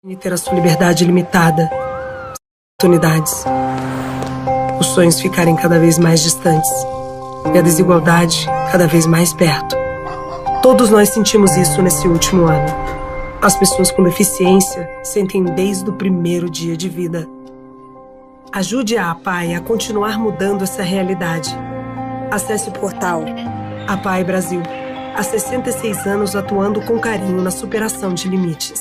E ter a sua liberdade limitada, oportunidades, os sonhos ficarem cada vez mais distantes e a desigualdade cada vez mais perto. Todos nós sentimos isso nesse último ano. As pessoas com deficiência sentem desde o primeiro dia de vida. Ajude a APAE a continuar mudando essa realidade. Acesse o portal APAE Brasil. Há 66 anos atuando com carinho na superação de limites.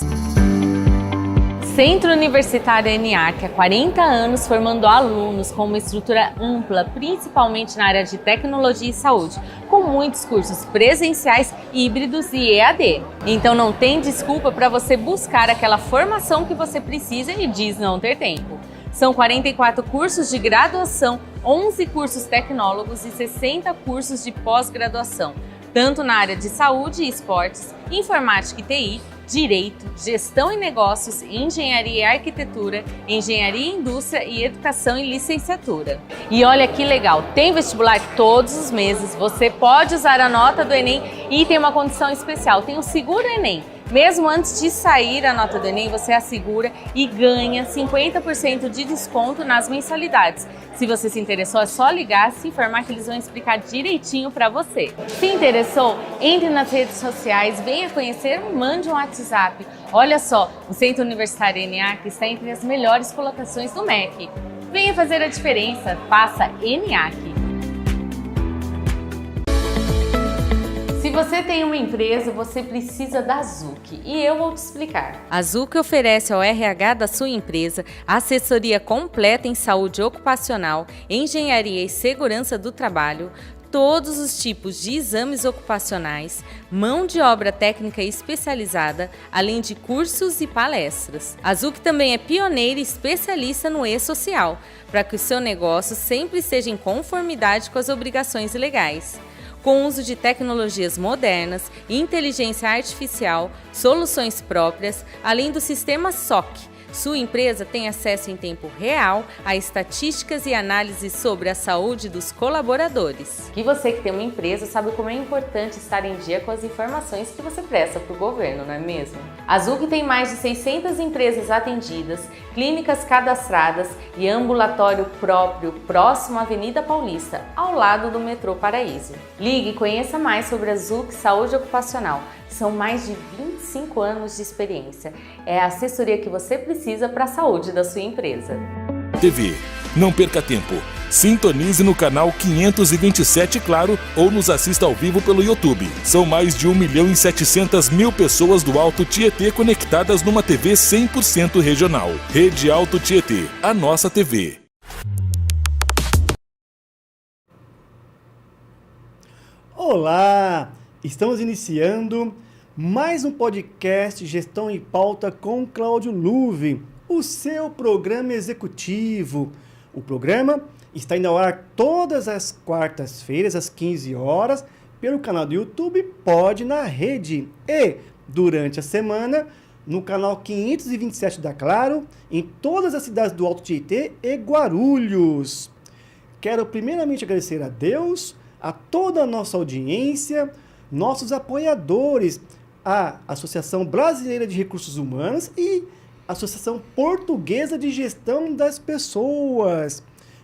Centro Universitário ENIAC, há 40 anos formando alunos com uma estrutura ampla, principalmente na área de tecnologia e saúde, com muitos cursos presenciais, híbridos e EAD. Então não tem desculpa para você buscar aquela formação que você precisa e diz não ter tempo. São 44 cursos de graduação, 11 cursos tecnólogos e 60 cursos de pós-graduação, tanto na área de saúde e esportes, informática e TI, Direito, Gestão e Negócios, Engenharia e Arquitetura, Engenharia e Indústria e Educação e Licenciatura. E olha que legal, tem vestibular todos os meses, você pode usar a nota do Enem e tem uma condição especial, tem o Seguro Enem. Mesmo antes de sair a nota do Enem, você assegura e ganha 50% de desconto nas mensalidades. Se você se interessou, é só ligar, se informar que eles vão explicar direitinho para você. Se interessou, entre nas redes sociais, venha conhecer, mande um WhatsApp. Olha só, o Centro Universitário ENIAC está entre as melhores colocações do MEC. Venha fazer a diferença, faça ENIAC. Se você tem uma empresa, você precisa da Zuc e eu vou te explicar. A Zuc oferece ao RH da sua empresa assessoria completa em saúde ocupacional, engenharia e segurança do trabalho, todos os tipos de exames ocupacionais, mão de obra técnica especializada, além de cursos e palestras. A Zuc também é pioneira e especialista no e-social, para que o seu negócio sempre esteja em conformidade com as obrigações legais. Com o uso de tecnologias modernas, inteligência artificial, soluções próprias, além do sistema SOC, sua empresa tem acesso em tempo real a estatísticas e análises sobre a saúde dos colaboradores. E você que tem uma empresa sabe como é importante estar em dia com as informações que você presta para o governo, não é mesmo? A Zuc tem mais de 600 empresas atendidas, clínicas cadastradas e ambulatório próprio próximo à Avenida Paulista, ao lado do metrô Paraíso. Ligue e conheça mais sobre a Zuc Saúde Ocupacional. São mais de 25 anos de experiência. É a assessoria que você precisa para a saúde da sua empresa. TV. Não perca tempo. Sintonize no canal 527 Claro ou nos assista ao vivo pelo YouTube. São mais de 1.700.000 pessoas do Alto Tietê conectadas numa TV 100% regional. Rede Alto Tietê, a nossa TV. Olá! Estamos iniciando mais um podcast Gestão em Pauta com Cláudio Luve, o seu programa executivo. O programa está indo ao ar todas as quartas-feiras, às 15 horas, pelo canal do YouTube Pode na Rede. E, durante a semana, no canal 527 da Claro, em todas as cidades do Alto Tietê e Guarulhos. Quero primeiramente agradecer a Deus, a toda a nossa audiência, nossos apoiadores, a Associação Brasileira de Recursos Humanos e a Associação Portuguesa de Gestão das Pessoas.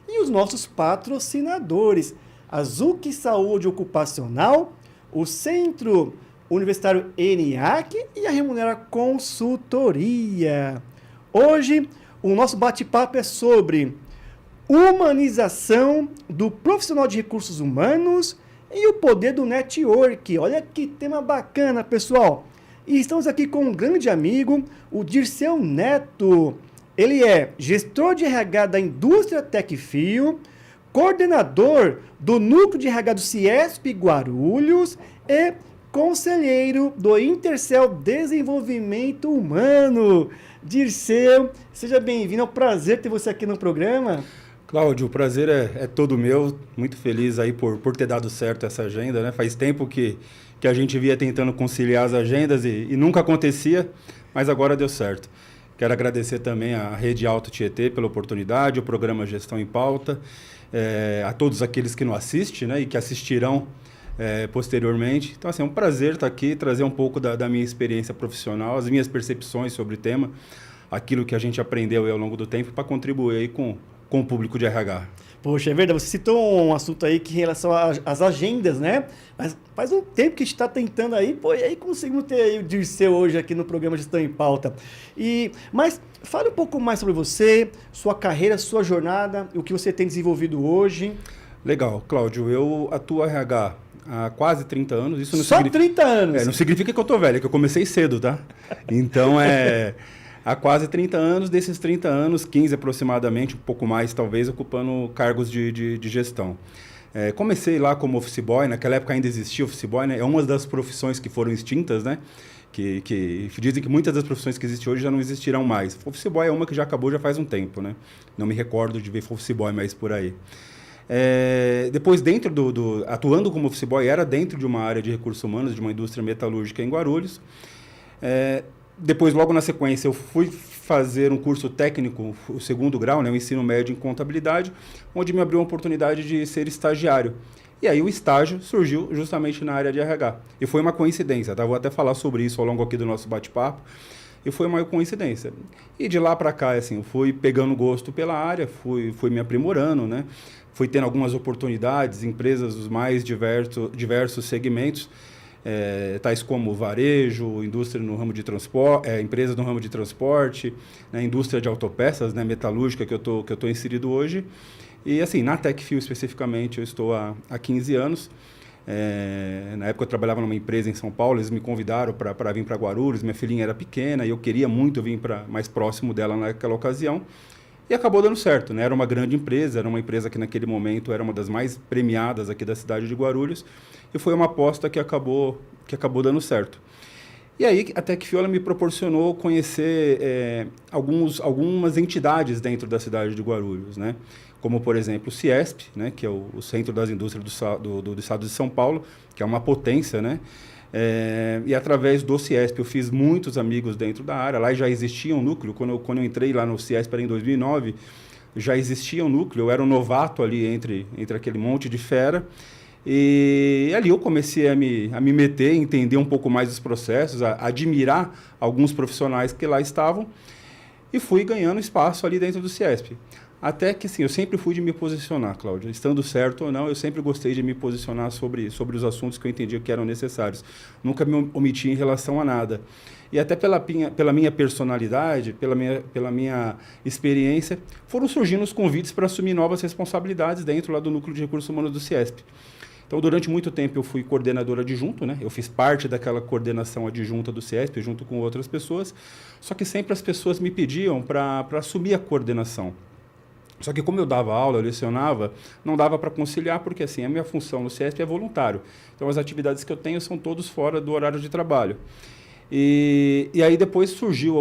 E os nossos patrocinadores, a Zuc Saúde Ocupacional, o Centro Universitário ENIAC e a Remunera Consultoria. Hoje, o nosso bate-papo é sobre humanização do profissional de recursos humanos e o poder do network. Olha que tema bacana, pessoal. E estamos aqui com um grande amigo, o Dirceu Neto. Ele é gestor de RH da Indústria Tecfio, coordenador do Núcleo de RH do Ciesp Guarulhos e conselheiro do Intercel Desenvolvimento Humano. Dirceu, seja bem-vindo. É um prazer ter você aqui no programa. Cláudio, o prazer é todo meu, muito feliz aí por ter dado certo essa agenda, né? Faz tempo que a gente via tentando conciliar as agendas e nunca acontecia, mas agora deu certo. Quero agradecer também à Rede Alto Tietê pela oportunidade, o programa Gestão em Pauta, a todos aqueles que nos assistem, né, e que assistirão posteriormente. Então, assim, é um prazer estar aqui, trazer um pouco da minha experiência profissional, as minhas percepções sobre o tema, aquilo que a gente aprendeu aí ao longo do tempo, para contribuir aí com o público de RH. Poxa, é verdade. Você citou um assunto aí que em relação às agendas, né? Mas faz um tempo que a gente está tentando aí, pô, e aí conseguimos ter aí o Dirceu hoje aqui no programa Gestão em Pauta. Mas fale um pouco mais sobre você, sua carreira, sua jornada, o que você tem desenvolvido hoje. Legal, Cláudio. Eu atuo RH há quase 30 anos. Isso não Só 30 anos? Não significa que eu tô velho, é que eu comecei cedo, tá? Então, há quase 30 anos, desses 30 anos, 15 aproximadamente, um pouco mais talvez, ocupando cargos de gestão. Comecei lá como office boy, naquela época ainda existia office boy, né? É uma das profissões que foram extintas, né? Que dizem que muitas das profissões que existem hoje já não existirão mais. Office boy é uma que já acabou já faz um tempo, né? Não me recordo de ver office boy mais por aí. Depois, atuando como office boy, era dentro de uma área de recursos humanos, de uma indústria metalúrgica em Guarulhos. Depois, logo na sequência, eu fui fazer um curso técnico, o 2º grau, né, o ensino médio em contabilidade, onde me abriu a oportunidade de ser estagiário. E aí o estágio surgiu justamente na área de RH. E foi uma coincidência, tá? Vou até falar sobre isso ao longo aqui do nosso bate-papo. E foi uma coincidência. E de lá para cá, assim, eu fui pegando gosto pela área, fui me aprimorando, né? Fui tendo algumas oportunidades, empresas dos mais diversos segmentos, tais como varejo, indústria no ramo de transporte, empresas no ramo de transporte, né, indústria de autopeças, né, metalúrgica que eu tô inserido hoje. E assim, na TechFuel especificamente, eu estou há 15 anos. Na época eu trabalhava numa empresa em São Paulo, eles me convidaram para vir para Guarulhos, minha filhinha era pequena e eu queria muito vir mais próximo dela naquela ocasião. E acabou dando certo, né? Era uma grande empresa, era uma empresa que naquele momento era uma das mais premiadas aqui da cidade de Guarulhos, e foi uma aposta que acabou dando certo. E aí a TechFuel me proporcionou conhecer algumas entidades dentro da cidade de Guarulhos, né? Como, por exemplo, o CIESP, né? Que é o Centro das Indústrias do Estado de São Paulo, que é uma potência, né? E através do CIESP eu fiz muitos amigos dentro da área. Lá já existia um núcleo. Quando eu entrei lá no CIESP era em 2009, já existia um núcleo. Eu era um novato ali entre aquele monte de fera. E ali eu comecei a me meter, entender um pouco mais dos processos, a admirar alguns profissionais que lá estavam e fui ganhando espaço ali dentro do CIESP. Até que, assim, eu sempre fui de me posicionar, Cláudia. Estando certo ou não, eu sempre gostei de me posicionar sobre os assuntos que eu entendia que eram necessários. Nunca me omiti em relação a nada. E até pela minha personalidade, pela minha experiência, foram surgindo os convites para assumir novas responsabilidades dentro lá do Núcleo de Recursos Humanos do CIESP. Então, durante muito tempo, eu fui coordenador adjunto, né? Eu fiz parte daquela coordenação adjunta do CIESP, junto com outras pessoas, só que sempre as pessoas me pediam para assumir a coordenação. Só que como eu dava aula, eu lecionava, não dava para conciliar, porque assim, a minha função no CIESP é voluntário. Então, as atividades que eu tenho são todas fora do horário de trabalho. E aí depois surgiu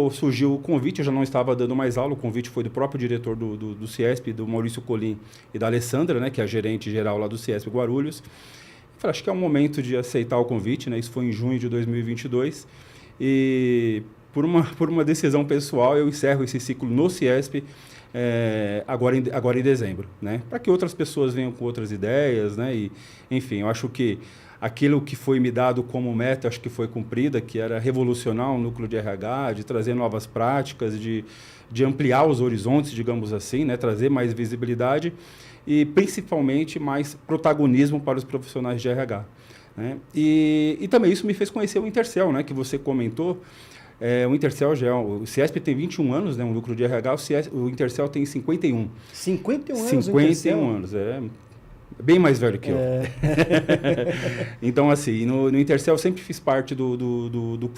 o convite, eu já não estava dando mais aula, o convite foi do próprio diretor do CIESP, do Maurício Colim e da Alessandra, né, que é a gerente geral lá do CIESP Guarulhos. Eu falei, acho que é o momento de aceitar o convite, né? Isso foi em junho de 2022. E por uma decisão pessoal, eu encerro esse ciclo no CIESP agora em dezembro, né? Para que outras pessoas venham com outras ideias, né? E, enfim, eu acho que aquilo que foi me dado como meta, acho que foi cumprida, que era revolucionar o núcleo de RH, de trazer novas práticas, de ampliar os horizontes, digamos assim, né? Trazer mais visibilidade e, principalmente, mais protagonismo para os profissionais de RH, né? E também isso me fez conhecer o Intercel, né? Que você comentou. O Intercel o CIESP tem 21 anos, né, um núcleo de RH, o Intercel tem 51. 51 anos? 51 anos, bem mais velho que eu. Então, assim, no Intercel eu sempre fiz parte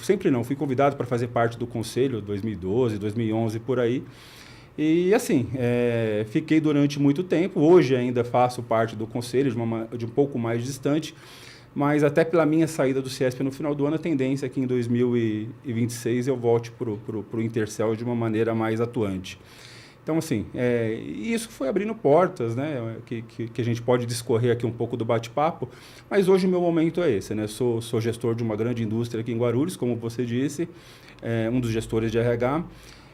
sempre não, fui convidado para fazer parte do conselho, 2012, 2011, por aí. E, assim, fiquei durante muito tempo, hoje ainda faço parte do conselho, de um pouco mais distante, mas até pela minha saída do CIESP no final do ano, a tendência é que em 2026 eu volte para o Intercel de uma maneira mais atuante. Então, assim, isso foi abrindo portas, né, que a gente pode discorrer aqui um pouco do bate-papo, mas hoje o meu momento é esse, né? Sou gestor de uma grande indústria aqui em Guarulhos, como você disse, um dos gestores de RH,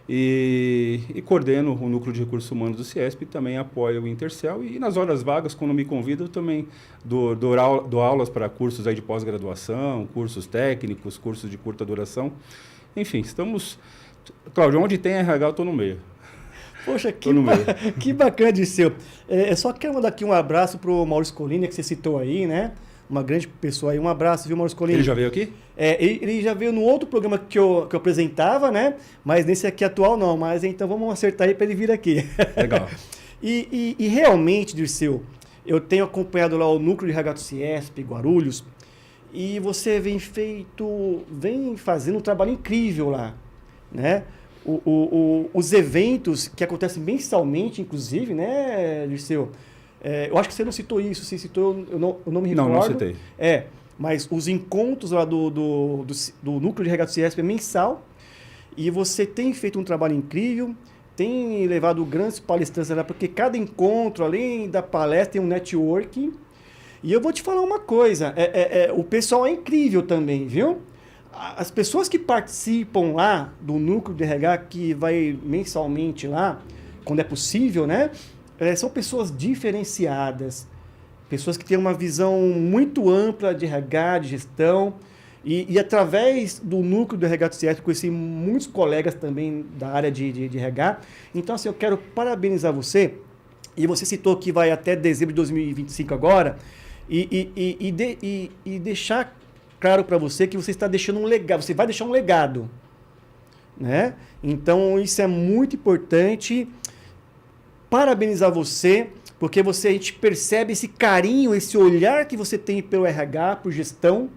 e coordeno o Núcleo de Recursos Humanos do CIESP e também apoio o Intercel. E nas horas vagas, quando me convidam, eu também dou aulas para cursos aí de pós-graduação, cursos técnicos, cursos de curta duração. Enfim, estamos... Cláudio, onde tem RH, eu estou no meio. Poxa, que bacana, Dirceu. Só quero mandar aqui um abraço para o Maurício Colina, que você citou aí, né? Uma grande pessoa aí. Um abraço, viu, Maurício Colina? Ele já veio aqui? Ele já veio no outro programa que eu apresentava, né? Mas nesse aqui atual não. Mas então vamos acertar aí para ele vir aqui. Legal. E realmente, Dirceu, eu tenho acompanhado lá o Núcleo de RH do CIESP, Guarulhos, e você vem fazendo um trabalho incrível lá, né? Os eventos que acontecem mensalmente, inclusive, né, Dirceu? Eu acho que você não citou isso, se citou, eu não me recordo. Não citei. Mas os encontros lá do Núcleo de RH do CIESP é mensal, e você tem feito um trabalho incrível, tem levado grandes palestrantes lá, porque cada encontro, além da palestra, tem um networking. E eu vou te falar uma coisa, o pessoal é incrível também, viu? As pessoas que participam lá do Núcleo de RH, que vai mensalmente lá, quando é possível, né? São pessoas diferenciadas, pessoas que têm uma visão muito ampla de RH, de gestão, e através do Núcleo do RH do CIESP, conheci muitos colegas também da área de RH. Então, assim, eu quero parabenizar você, e você citou que vai até dezembro de 2025 agora, e deixar claro para você que você está deixando um legado, você vai deixar um legado, né? Então, isso é muito importante. Parabenizar você, porque a gente percebe esse carinho, esse olhar que você tem pelo RH, por gestão,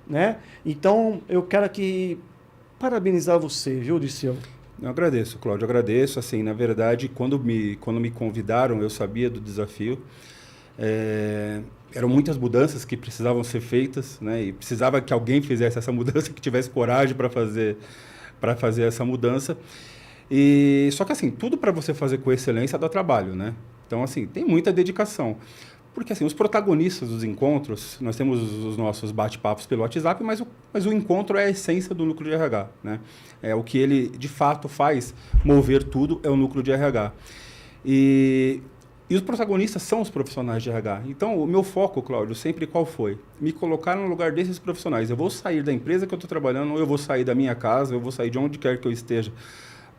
né? Então, eu quero aqui parabenizar você, viu, Dirceu? Eu agradeço, Cláudio, agradeço. Assim, na verdade, quando me convidaram, eu sabia do desafio. Eram muitas mudanças que precisavam ser feitas, né? E precisava que alguém fizesse essa mudança, que tivesse coragem para fazer essa mudança. Só que, assim, tudo para você fazer com excelência dá trabalho, né? Então, assim, tem muita dedicação. Porque, assim, os protagonistas dos encontros, nós temos os nossos bate-papos pelo WhatsApp, mas o encontro é a essência do Núcleo de RH, né? O que ele, de fato, faz mover tudo é o Núcleo de RH. E os protagonistas são os profissionais de RH. Então, o meu foco, Cláudio, sempre qual foi? Me colocar no lugar desses profissionais. Eu vou sair da empresa que eu estou trabalhando, ou eu vou sair da minha casa, eu vou sair de onde quer que eu esteja,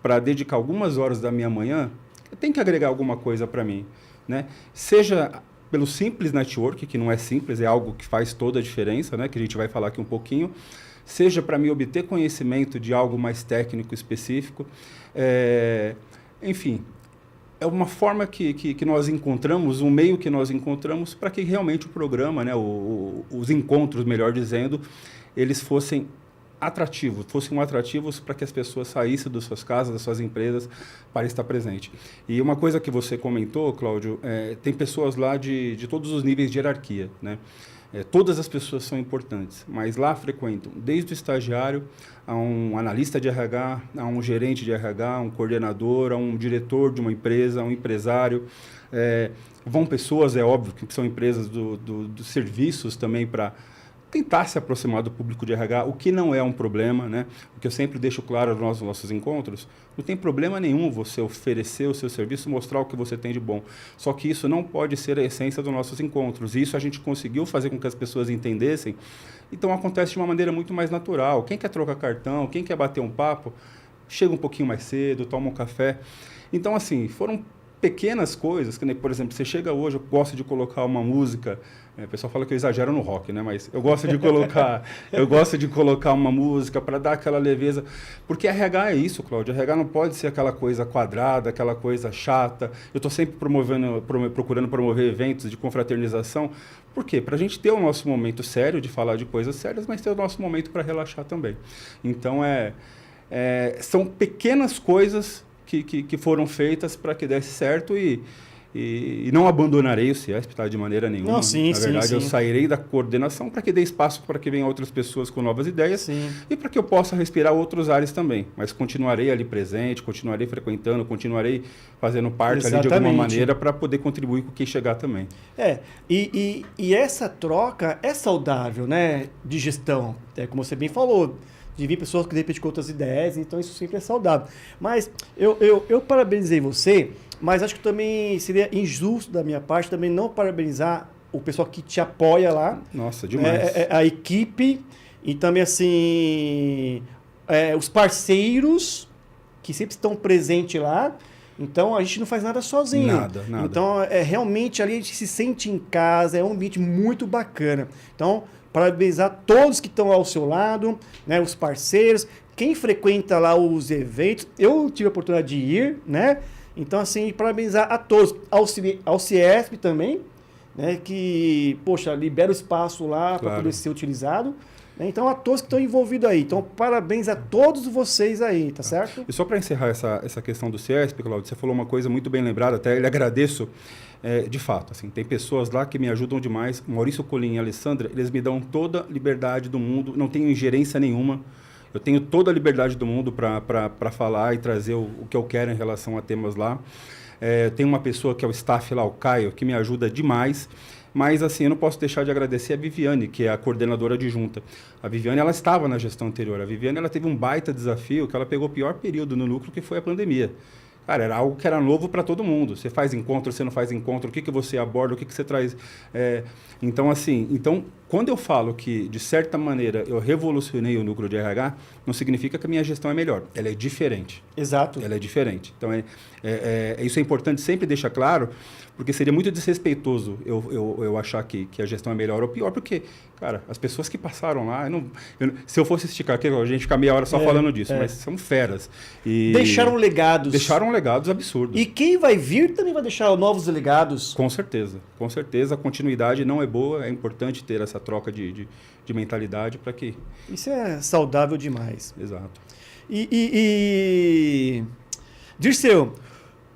para dedicar algumas horas da minha manhã, tem que agregar alguma coisa para mim, né? Seja pelo simples network, que não é simples, é algo que faz toda a diferença, né? Que a gente vai falar aqui um pouquinho. Seja para me obter conhecimento de algo mais técnico, específico. Enfim, é uma forma que nós encontramos, um meio que nós encontramos para que realmente o programa, né? Os encontros, melhor dizendo, eles fossem atrativos para que as pessoas saíssem das suas casas, das suas empresas, para estar presente. E uma coisa que você comentou, Cláudio, tem pessoas lá de todos os níveis de hierarquia, né? Todas as pessoas são importantes, mas lá frequentam desde o estagiário a um analista de RH, a um gerente de RH, a um coordenador, a um diretor de uma empresa, a um empresário. Vão pessoas, é óbvio, que são empresas dos serviços também para tentar se aproximar do público de RH, o que não é um problema, né? O que eu sempre deixo claro nos nossos encontros, não tem problema nenhum você oferecer o seu serviço, mostrar o que você tem de bom. Só que isso não pode ser a essência dos nossos encontros. E isso a gente conseguiu fazer com que as pessoas entendessem. Então acontece de uma maneira muito mais natural. Quem quer trocar cartão, quem quer bater um papo, chega um pouquinho mais cedo, toma um café. Então, assim, foram pequenas coisas, que, por exemplo, você chega hoje, eu gosto de colocar uma música, o pessoal fala que eu exagero no rock, né? Mas eu gosto de colocar uma música para dar aquela leveza, porque RH é isso, Cláudio, RH não pode ser aquela coisa quadrada, aquela coisa chata. Eu estou sempre procurando promover eventos de confraternização. Por quê? Para a gente ter o nosso momento sério de falar de coisas sérias, mas ter o nosso momento para relaxar também. Então, são pequenas coisas que foram feitas para que desse certo e não abandonarei o CIESP, tá, de maneira nenhuma. Não, sim, Na verdade, sim. eu sairei da coordenação para que dê espaço para que venham outras pessoas com novas ideias, sim, e para que eu possa respirar outros ares também. Mas continuarei ali presente, continuarei frequentando, continuarei fazendo parte ali de alguma maneira para poder contribuir com quem chegar também. E essa troca é saudável, né, de gestão. Como você bem falou, de vir pessoas que de repente com outras ideias, então isso sempre é saudável. Mas eu parabenizei você, mas acho que também seria injusto da minha parte também não parabenizar o pessoal que te apoia lá. Nossa, demais. A equipe e também, assim, os parceiros que sempre estão presentes lá. Então, a gente não faz nada sozinho. Nada. Então, realmente ali a gente se sente em casa, é um ambiente muito bacana. Então, parabenizar todos que estão ao seu lado, né, os parceiros, quem frequenta lá os eventos. Eu tive a oportunidade de ir, né? Então, assim, parabenizar a todos. Ao Ciesp também, né, que, poxa, libera o espaço lá para poder ser utilizado. Então, a todos que estão envolvidos aí. Então, parabéns a todos vocês aí, tá certo? E só para encerrar essa questão do Ciesp, Cláudio, você falou uma coisa muito bem lembrada, até lhe agradeço, de fato. Assim, tem pessoas lá que me ajudam demais. Maurício Colim e a Alessandra, eles me dão toda a liberdade do mundo, não tenho ingerência nenhuma. Eu tenho toda a liberdade do mundo para falar e trazer o que eu quero em relação a temas lá. Tem uma pessoa que é o staff lá, o Caio, que me ajuda demais. Mas, assim, eu não posso deixar de agradecer a Viviane, que é a coordenadora adjunta. A Viviane, ela estava na gestão anterior. A Viviane, ela teve um baita desafio, que ela pegou o pior período no núcleo, que foi a pandemia. Cara, era algo que era novo para todo mundo. Você faz encontro, você não faz encontro, o que você aborda, o que você traz. Então, quando eu falo que, de certa maneira, eu revolucionei o núcleo de RH, não significa que a minha gestão é melhor. Ela é diferente. Exato. Ela é diferente. Então, isso é importante sempre deixar claro, porque seria muito desrespeitoso eu achar que a gestão é melhor ou pior, porque, cara, as pessoas que passaram lá, se eu fosse esticar aqui, a gente fica meia hora só falando disso, mas são feras. E deixaram legados. Deixaram legados absurdos. E quem vai vir também vai deixar novos legados. Com certeza. A continuidade não é boa, é importante ter essa troca de mentalidade para que... Isso é saudável demais. Exato. Dirceu,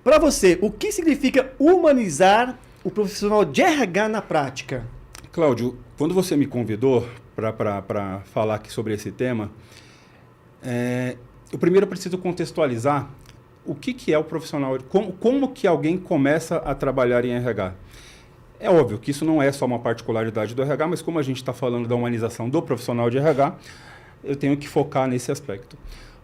para você, o que significa humanizar o profissional de RH na prática? Cláudio, quando você me convidou para falar aqui sobre esse tema, eu primeiro preciso contextualizar o que é o profissional, como que alguém começa a trabalhar em RH. É óbvio que isso não é só uma particularidade do RH, mas como a gente está falando da humanização do profissional de RH, eu tenho que focar nesse aspecto.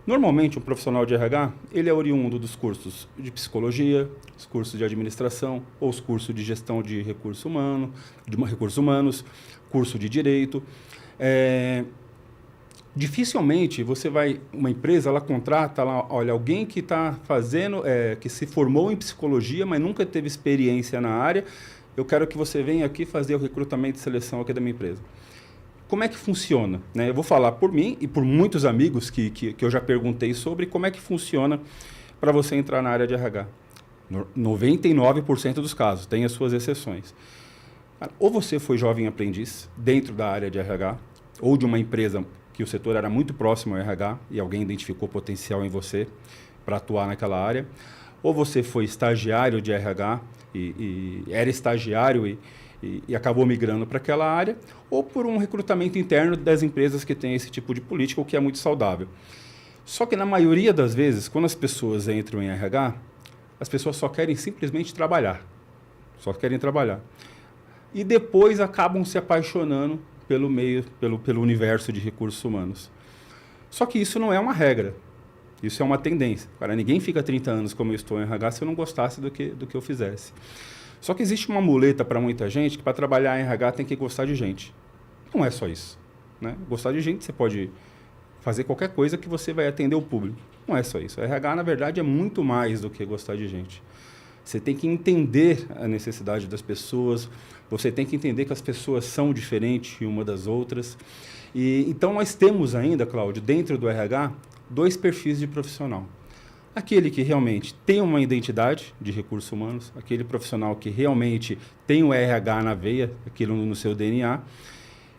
Normalmente, um profissional de RH, ele é oriundo dos cursos de psicologia, os cursos de administração, ou os cursos de gestão de recursos humanos, curso de direito. Dificilmente uma empresa, ela contrata lá, olha, alguém que está fazendo, que se formou em psicologia, mas nunca teve experiência na área, eu quero que você venha aqui fazer o recrutamento e seleção aqui da minha empresa. Como é que funciona? Eu vou falar por mim e por muitos amigos que eu já perguntei sobre como é que funciona para você entrar na área de RH. 99% dos casos, tem as suas exceções. Ou você foi jovem aprendiz dentro da área de RH, ou de uma empresa que o setor era muito próximo ao RH e alguém identificou potencial em você para atuar naquela área, ou você foi estagiário de RH e era estagiário e acabou migrando para aquela área, ou por um recrutamento interno das empresas que têm esse tipo de política, o que é muito saudável. Só que na maioria das vezes, quando as pessoas entram em RH, as pessoas só querem simplesmente trabalhar. Só querem trabalhar. E depois acabam se apaixonando pelo meio, pelo universo de recursos humanos. Só que isso não é uma regra. Isso é uma tendência. Cara, ninguém fica 30 anos como eu estou em RH se eu não gostasse do que eu fizesse. Só que existe uma muleta para muita gente que para trabalhar em RH tem que gostar de gente. Não é só isso. Né? Gostar de gente, você pode fazer qualquer coisa que você vai atender o público. Não é só isso. RH, na verdade, é muito mais do que gostar de gente. Você tem que entender a necessidade das pessoas, você tem que entender que as pessoas são diferentes uma das outras. Então, nós temos ainda, Cláudio, dentro do RH, 2 perfis de profissional. Aquele que realmente tem uma identidade de recursos humanos, aquele profissional que realmente tem o RH na veia, aquilo no seu DNA.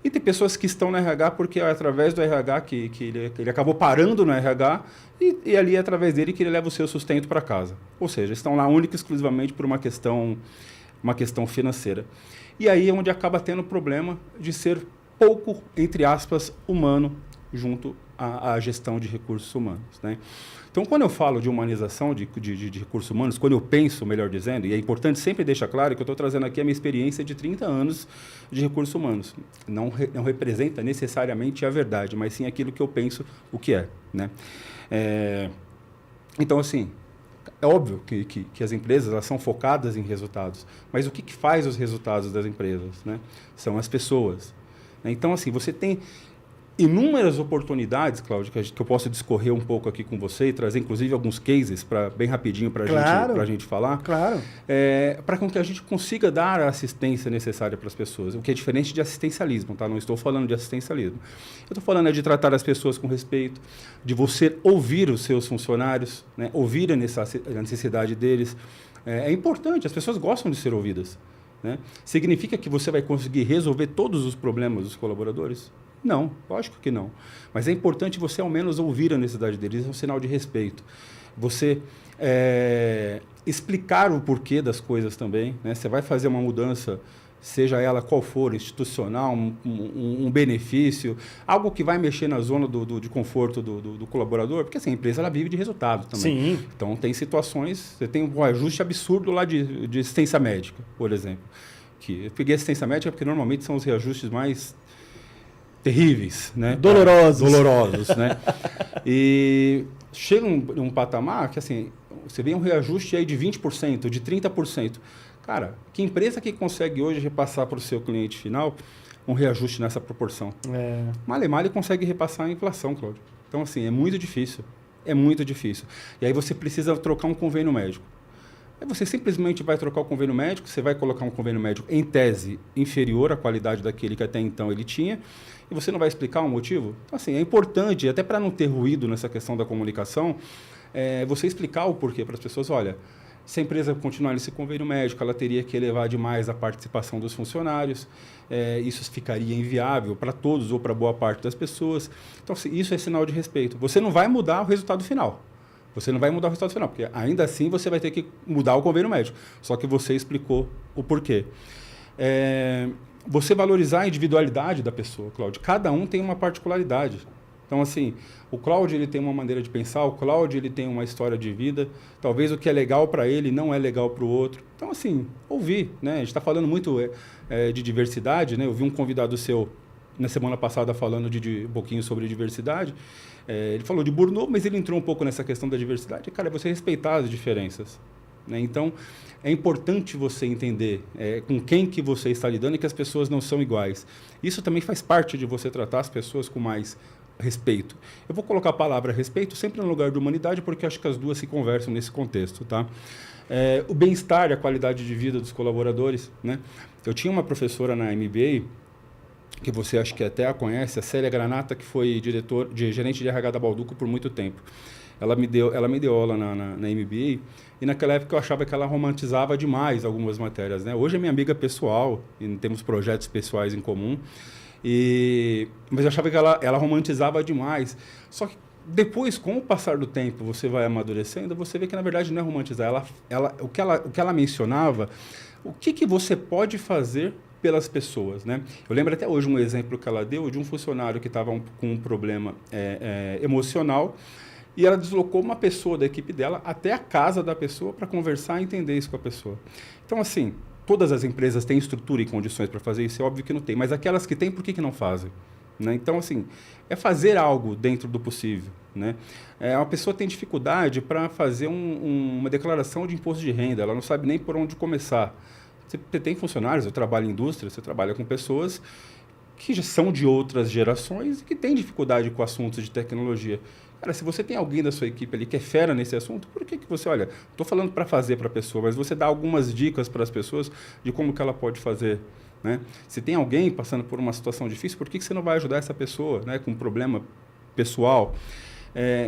E tem pessoas que estão no RH porque é através do RH que ele acabou parando no RH e ali é através dele que ele leva o seu sustento para casa. Ou seja, estão lá única e exclusivamente por uma questão financeira. E aí é onde acaba tendo o problema de ser pouco, entre aspas, humano junto à gestão de recursos humanos, né? Então, quando eu falo de humanização de recursos humanos, quando eu penso, melhor dizendo, e é importante sempre deixar claro que eu estou trazendo aqui a minha experiência de 30 anos de recursos humanos. Não representa necessariamente a verdade, mas sim aquilo que eu penso o que é, né? Então, assim, é óbvio que as empresas elas são focadas em resultados, mas o que faz os resultados das empresas, né? São as pessoas. Então, assim, você tem inúmeras oportunidades, Cláudio, que eu posso discorrer um pouco aqui com você e trazer, inclusive, alguns cases bem rapidinho para a gente falar. Claro. Para que a gente consiga dar a assistência necessária para as pessoas, o que é diferente de assistencialismo, tá? Não estou falando de assistencialismo. Eu estou falando de tratar as pessoas com respeito, de você ouvir os seus funcionários, né? Ouvir a necessidade deles. É importante, as pessoas gostam de ser ouvidas, né? Significa que você vai conseguir resolver todos os problemas dos colaboradores? Não, lógico que não. Mas é importante você, ao menos, ouvir a necessidade deles, é um sinal de respeito. Você explicar o porquê das coisas também, né? Você vai fazer uma mudança, seja ela qual for, institucional, um benefício, algo que vai mexer na zona de conforto do colaborador, porque assim, a empresa ela vive de resultado também. Sim. Então, tem situações, você tem um ajuste absurdo lá de assistência médica, por exemplo. Eu peguei assistência médica porque normalmente são os reajustes mais terríveis, né? Dolorosos, né? E chega um patamar que, assim, você vê um reajuste aí de 20%, de 30%. Cara, que empresa que consegue hoje repassar para o seu cliente final um reajuste nessa proporção? Male consegue repassar a inflação, Cláudio. Então, assim, é muito difícil. É muito difícil. E aí você precisa trocar um convênio médico. Aí você simplesmente vai trocar o convênio médico, você vai colocar um convênio médico em tese inferior à qualidade daquele que até então ele tinha, e você não vai explicar o motivo? Então, assim, é importante, até para não ter ruído nessa questão da comunicação, você explicar o porquê para as pessoas. Olha, se a empresa continuar nesse convênio médico, ela teria que elevar demais a participação dos funcionários, isso ficaria inviável para todos ou para boa parte das pessoas. Então, assim, isso é sinal de respeito. Você não vai mudar o resultado final. Você não vai mudar o resultado final, porque ainda assim você vai ter que mudar o convênio médico. Só que você explicou o porquê. Você valorizar a individualidade da pessoa, Cláudio. Cada um tem uma particularidade. Então, assim, o Cláudio ele tem uma maneira de pensar, o Cláudio ele tem uma história de vida. Talvez o que é legal para ele não é legal para o outro. Então, assim, ouvir, né? A gente está falando muito de diversidade, né? Eu vi um convidado seu na semana passada falando um pouquinho sobre diversidade. Ele falou de Burnout, mas ele entrou um pouco nessa questão da diversidade. Cara, é você respeitar as diferenças, né? Então, é importante você entender com quem que você está lidando e que as pessoas não são iguais. Isso também faz parte de você tratar as pessoas com mais respeito. Eu vou colocar a palavra respeito sempre no lugar de humanidade, porque acho que as duas se conversam nesse contexto, tá? O bem-estar e a qualidade de vida dos colaboradores, né? Eu tinha uma professora na MBA, que você acho que até a conhece, a Célia Granata, que foi gerente de RH da Balduco por muito tempo. Ela me deu aula na MBA, e naquela época eu achava que ela romantizava demais algumas matérias, né? Hoje é minha amiga pessoal, e temos projetos pessoais em comum, mas eu achava que ela romantizava demais. Só que depois, com o passar do tempo, você vai amadurecendo, você vê que na verdade não é romantizar. O que ela mencionava, o que você pode fazer pelas pessoas, né? Eu lembro até hoje um exemplo que ela deu de um funcionário que estava com um problema emocional, e ela deslocou uma pessoa da equipe dela até a casa da pessoa para conversar e entender isso com a pessoa. Então, assim, todas as empresas têm estrutura e condições para fazer isso, é óbvio que não tem, mas aquelas que têm, por que não fazem? Né? Então, assim, é fazer algo dentro do possível, né? Uma pessoa tem dificuldade para fazer uma declaração de imposto de renda, ela não sabe nem por onde começar. Você tem funcionários, eu trabalho em indústria, você trabalha com pessoas que já são de outras gerações e que têm dificuldade com assuntos de tecnologia. Cara, se você tem alguém da sua equipe ali que é fera nesse assunto, por que você, olha, estou falando para fazer para a pessoa, mas você dá algumas dicas para as pessoas de como que ela pode fazer, né? Se tem alguém passando por uma situação difícil, por que você não vai ajudar essa pessoa, né, com um problema pessoal?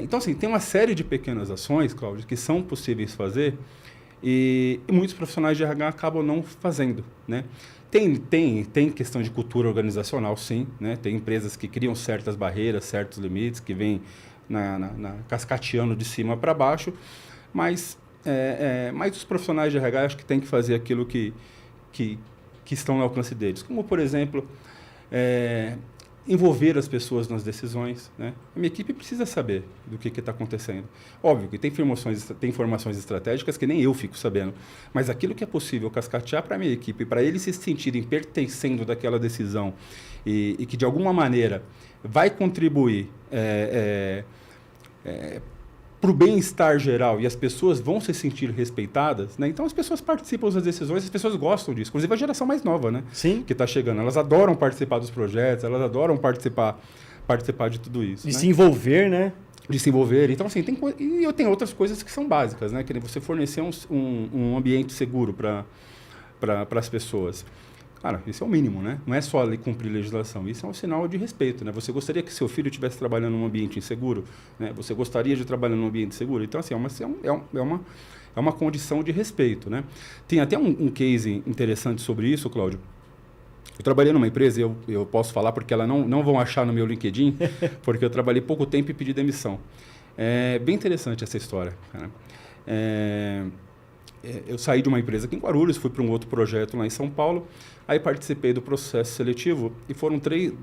Então, assim, tem uma série de pequenas ações, Cláudio, que são possíveis fazer e muitos profissionais de RH acabam não fazendo, né? Tem questão de cultura organizacional, sim, né? Tem empresas que criam certas barreiras, certos limites, que vêm cascateando de cima para baixo, mas os profissionais de RH acho que tem que fazer aquilo que estão no alcance deles. Como, por exemplo, envolver as pessoas nas decisões, né? A minha equipe precisa saber do que está acontecendo. Óbvio que tem informações estratégicas que nem eu fico sabendo, mas aquilo que é possível cascatear para a minha equipe, para eles se sentirem pertencendo daquela decisão e que de alguma maneira vai contribuir para o bem-estar geral e as pessoas vão se sentir respeitadas, né? Então as pessoas participam das decisões, as pessoas gostam disso. Inclusive a geração mais nova, né? Sim. Que está chegando. Elas adoram participar dos projetos, elas adoram participar de tudo isso. De né? se envolver, né? De se envolver. Então, assim, e eu tenho outras coisas que são básicas, né? Que nem você fornecer um ambiente seguro para as pessoas. Cara, isso é o mínimo, né? Não é só cumprir legislação, isso é um sinal de respeito, né? Você gostaria que seu filho estivesse trabalhando num ambiente inseguro, né? Você gostaria de trabalhar num ambiente seguro? Então, assim, é uma condição de respeito, né? Tem até um case interessante sobre isso, Cláudio. Eu trabalhei numa empresa, eu posso falar porque ela não vão achar no meu LinkedIn, porque eu trabalhei pouco tempo e pedi demissão. É bem interessante essa história, cara. Eu saí de uma empresa aqui em Guarulhos, fui para um outro projeto lá em São Paulo, aí participei do processo seletivo e foram três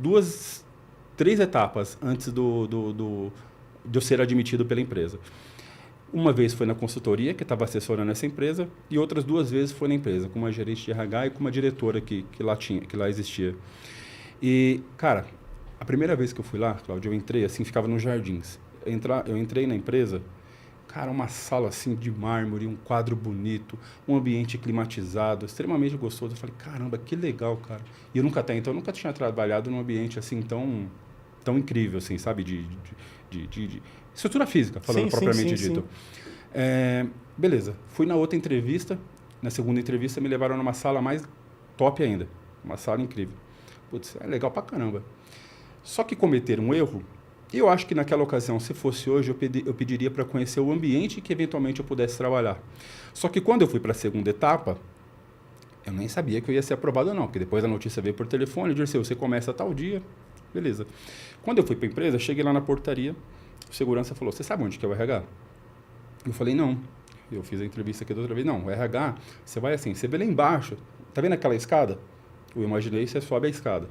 etapas antes de eu ser admitido pela empresa. Uma vez foi na consultoria, que estava assessorando essa empresa, e outras 2 vezes foi na empresa, com uma gerente de RH e com uma diretora que lá existia. E, cara, a primeira vez que eu fui lá, Cláudio, eu entrei assim, ficava nos jardins. Eu entrei na empresa, cara, uma sala assim de mármore, um quadro bonito, um ambiente climatizado, extremamente gostoso. Eu falei, caramba, que legal, cara. E eu nunca tinha trabalhado num ambiente assim tão incrível, assim, sabe? De estrutura física, falando propriamente dito. Beleza. Fui na outra entrevista, na segunda entrevista me levaram numa sala mais top ainda. Uma sala incrível. Putz, é legal pra caramba. Só que cometeram um erro. Eu acho que naquela ocasião, se fosse hoje, eu pediria para conhecer o ambiente que eventualmente eu pudesse trabalhar. Só que quando eu fui para a segunda etapa, eu nem sabia que eu ia ser aprovado ou não, porque depois a notícia veio por telefone, disse, você começa tal dia, beleza. Quando eu fui para a empresa, cheguei lá na portaria, o segurança falou, você sabe onde que é o RH? Eu falei, não. Eu fiz a entrevista aqui da outra vez, não, o RH, você vai assim, você vê lá embaixo, tá vendo aquela escada? Eu imaginei, você sobe a escada.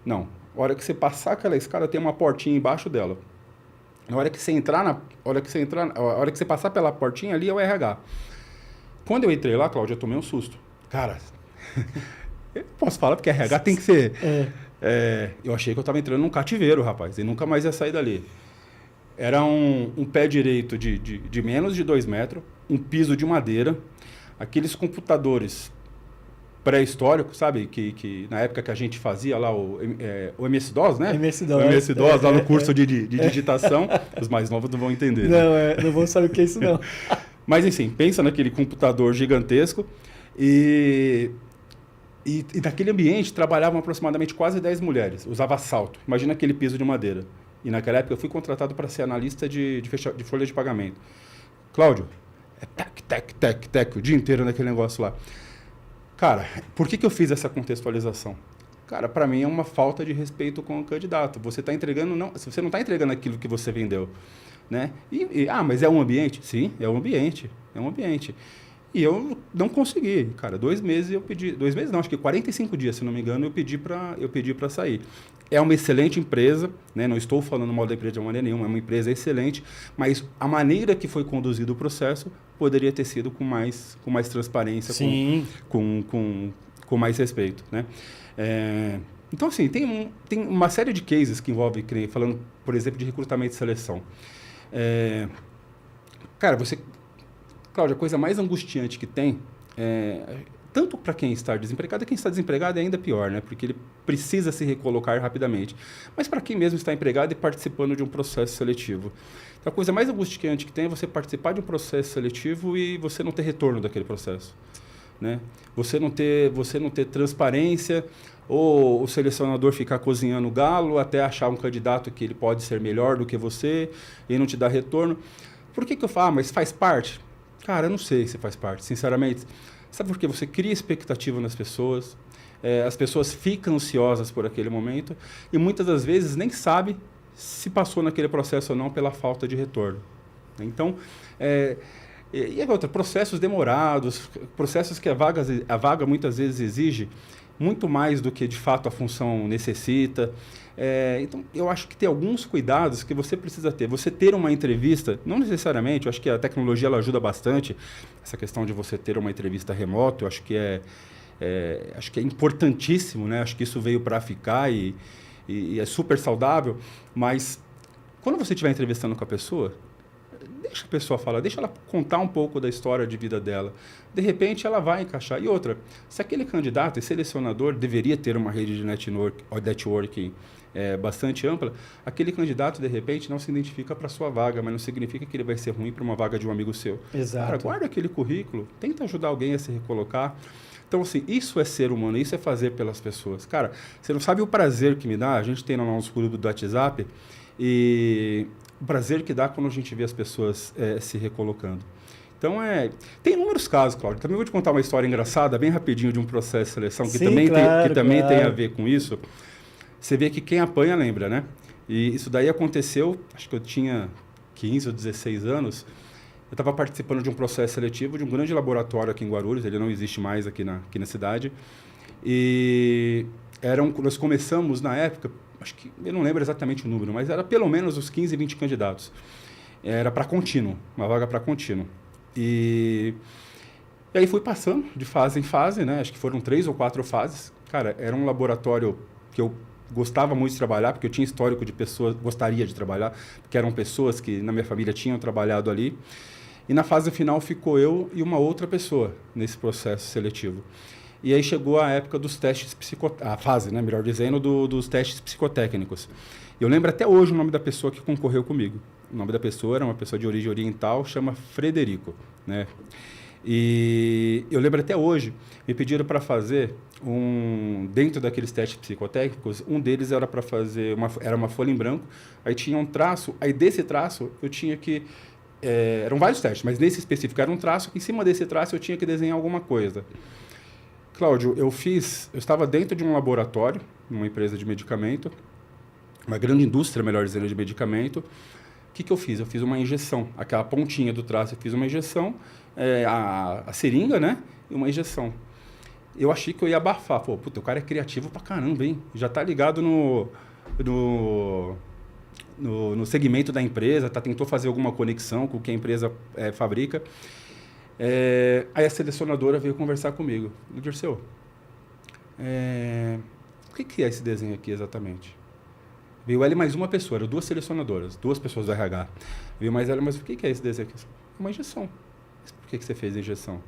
Não. A hora que você passar aquela escada, tem uma portinha embaixo dela. A hora que você passar pela portinha ali é o RH. Quando eu entrei lá, Cláudio, eu tomei um susto. Cara, eu posso falar porque RH tem que ser... eu achei que eu estava entrando num cativeiro, rapaz, e nunca mais ia sair dali. Era um pé direito de menos de 2 metros, um piso de madeira, aqueles computadores pré-histórico, sabe? Que na época que a gente fazia lá o MS-DOS, né? MS-DOS. O MS-DOS, lá no curso de digitação. Os mais novos não vão entender. Não, né? Não vão saber o que é isso, não. Mas, enfim, pensa naquele computador gigantesco e naquele ambiente trabalhavam aproximadamente quase 10 mulheres. Usava salto. Imagina aquele piso de madeira. E naquela época eu fui contratado para ser analista de folha de pagamento. Cláudio, tec, o dia inteiro naquele negócio lá. Cara, por que eu fiz essa contextualização? Cara, para mim é uma falta de respeito com o candidato. Você está entregando, você não está entregando aquilo que você vendeu, né? Mas é um ambiente? Sim, é um ambiente. E eu não consegui, cara. 2 meses eu pedi, 2 meses não, acho que 45 dias, se não me engano, eu pedi para sair. É uma excelente empresa, né? Não estou falando mal da empresa de maneira nenhuma, é uma empresa excelente, mas a maneira que foi conduzido o processo poderia ter sido com mais transparência, Sim. com mais respeito, né? Então, assim, tem uma série de cases que envolve, falando, por exemplo, de recrutamento e seleção. Cara, Cláudia, a coisa mais angustiante que tem, tanto para quem está desempregado, e quem está desempregado é ainda pior, né? Porque ele precisa se recolocar rapidamente. Mas para quem mesmo está empregado e participando de um processo seletivo. Então, a coisa mais angustiante que tem é você participar de um processo seletivo e você não ter retorno daquele processo, né? Você não ter transparência, ou o selecionador ficar cozinhando o galo até achar um candidato que ele pode ser melhor do que você e não te dar retorno. Por que eu falo, mas faz parte? Cara, eu não sei se faz parte, sinceramente. Sabe por quê? Você cria expectativa nas pessoas, as pessoas ficam ansiosas por aquele momento e muitas das vezes nem sabe se passou naquele processo ou não pela falta de retorno. Então, e outra, processos demorados, processos que a vaga muitas vezes exige muito mais do que de fato a função necessita. Então, eu acho que tem alguns cuidados que você precisa ter. Você ter uma entrevista, não necessariamente, eu acho que a tecnologia ela ajuda bastante, essa questão de você ter uma entrevista remota, eu acho que acho que é importantíssimo, né? Acho que isso veio para ficar e é super saudável, mas quando você estiver entrevistando com a pessoa, deixa a pessoa falar, deixa ela contar um pouco da história de vida dela. De repente, ela vai encaixar. E outra, se aquele candidato e selecionador deveria ter uma rede de networking bastante ampla, aquele candidato, de repente, não se identifica para a sua vaga, mas não significa que ele vai ser ruim para uma vaga de um amigo seu. Exato. Cara, guarda aquele currículo, tenta ajudar alguém a se recolocar. Então, assim, isso é ser humano, isso é fazer pelas pessoas. Cara, você não sabe o prazer que me dá, a gente tem no nosso grupo do WhatsApp, e o prazer que dá quando a gente vê as pessoas se recolocando. Então, tem inúmeros casos, Cláudio. Também vou te contar uma história engraçada, bem rapidinho, de um processo de seleção, que Sim, também, claro, tem claro. a ver com isso. Você vê que quem apanha lembra, né? E isso daí aconteceu, acho que eu tinha 15 ou 16 anos, eu estava participando de um processo seletivo de um grande laboratório aqui em Guarulhos, ele não existe mais aqui na cidade. E nós começamos, na época, acho que eu não lembro exatamente o número, mas era pelo menos uns 15, 20 candidatos. Era para contínuo, uma vaga para contínuo. E aí fui passando de fase em fase, né? Acho que foram 3 ou 4 fases. Cara, era um laboratório que eu gostava muito de trabalhar, porque eu tinha histórico de pessoas, gostaria de trabalhar, porque eram pessoas que na minha família tinham trabalhado ali. E na fase final ficou eu e uma outra pessoa nesse processo seletivo. E aí chegou a época dos testes a fase, né, melhor dizendo, dos testes psicotécnicos. Eu lembro até hoje o nome da pessoa que concorreu comigo. O nome da pessoa era uma pessoa de origem oriental, chama Frederico, né? E eu lembro até hoje, me pediram para fazer dentro daqueles testes psicotécnicos, um deles era para fazer era uma folha em branco, aí tinha um traço, aí desse traço eu tinha que eram vários testes, mas nesse específico era um traço, que em cima desse traço eu tinha que desenhar alguma coisa. Cláudio, eu estava dentro de um laboratório, numa empresa de medicamento, uma grande indústria, melhor dizendo, de medicamento. O que eu fiz? Eu fiz uma injeção, aquela pontinha do traço, eu fiz uma injeção, a seringa, né? E uma injeção. Eu achei que eu ia abafar. Pô, puta, o cara é criativo pra caramba, hein? Já tá ligado no segmento da empresa, tentou fazer alguma conexão com o que a empresa fabrica. Aí a selecionadora veio conversar comigo. Dirceu, o que é esse desenho aqui exatamente? Veio ela e mais uma pessoa, eram 2 selecionadoras, 2 pessoas do RH. Veio mais ela, mas o que é esse desenho aqui? Uma injeção. Mas por que você fez a injeção?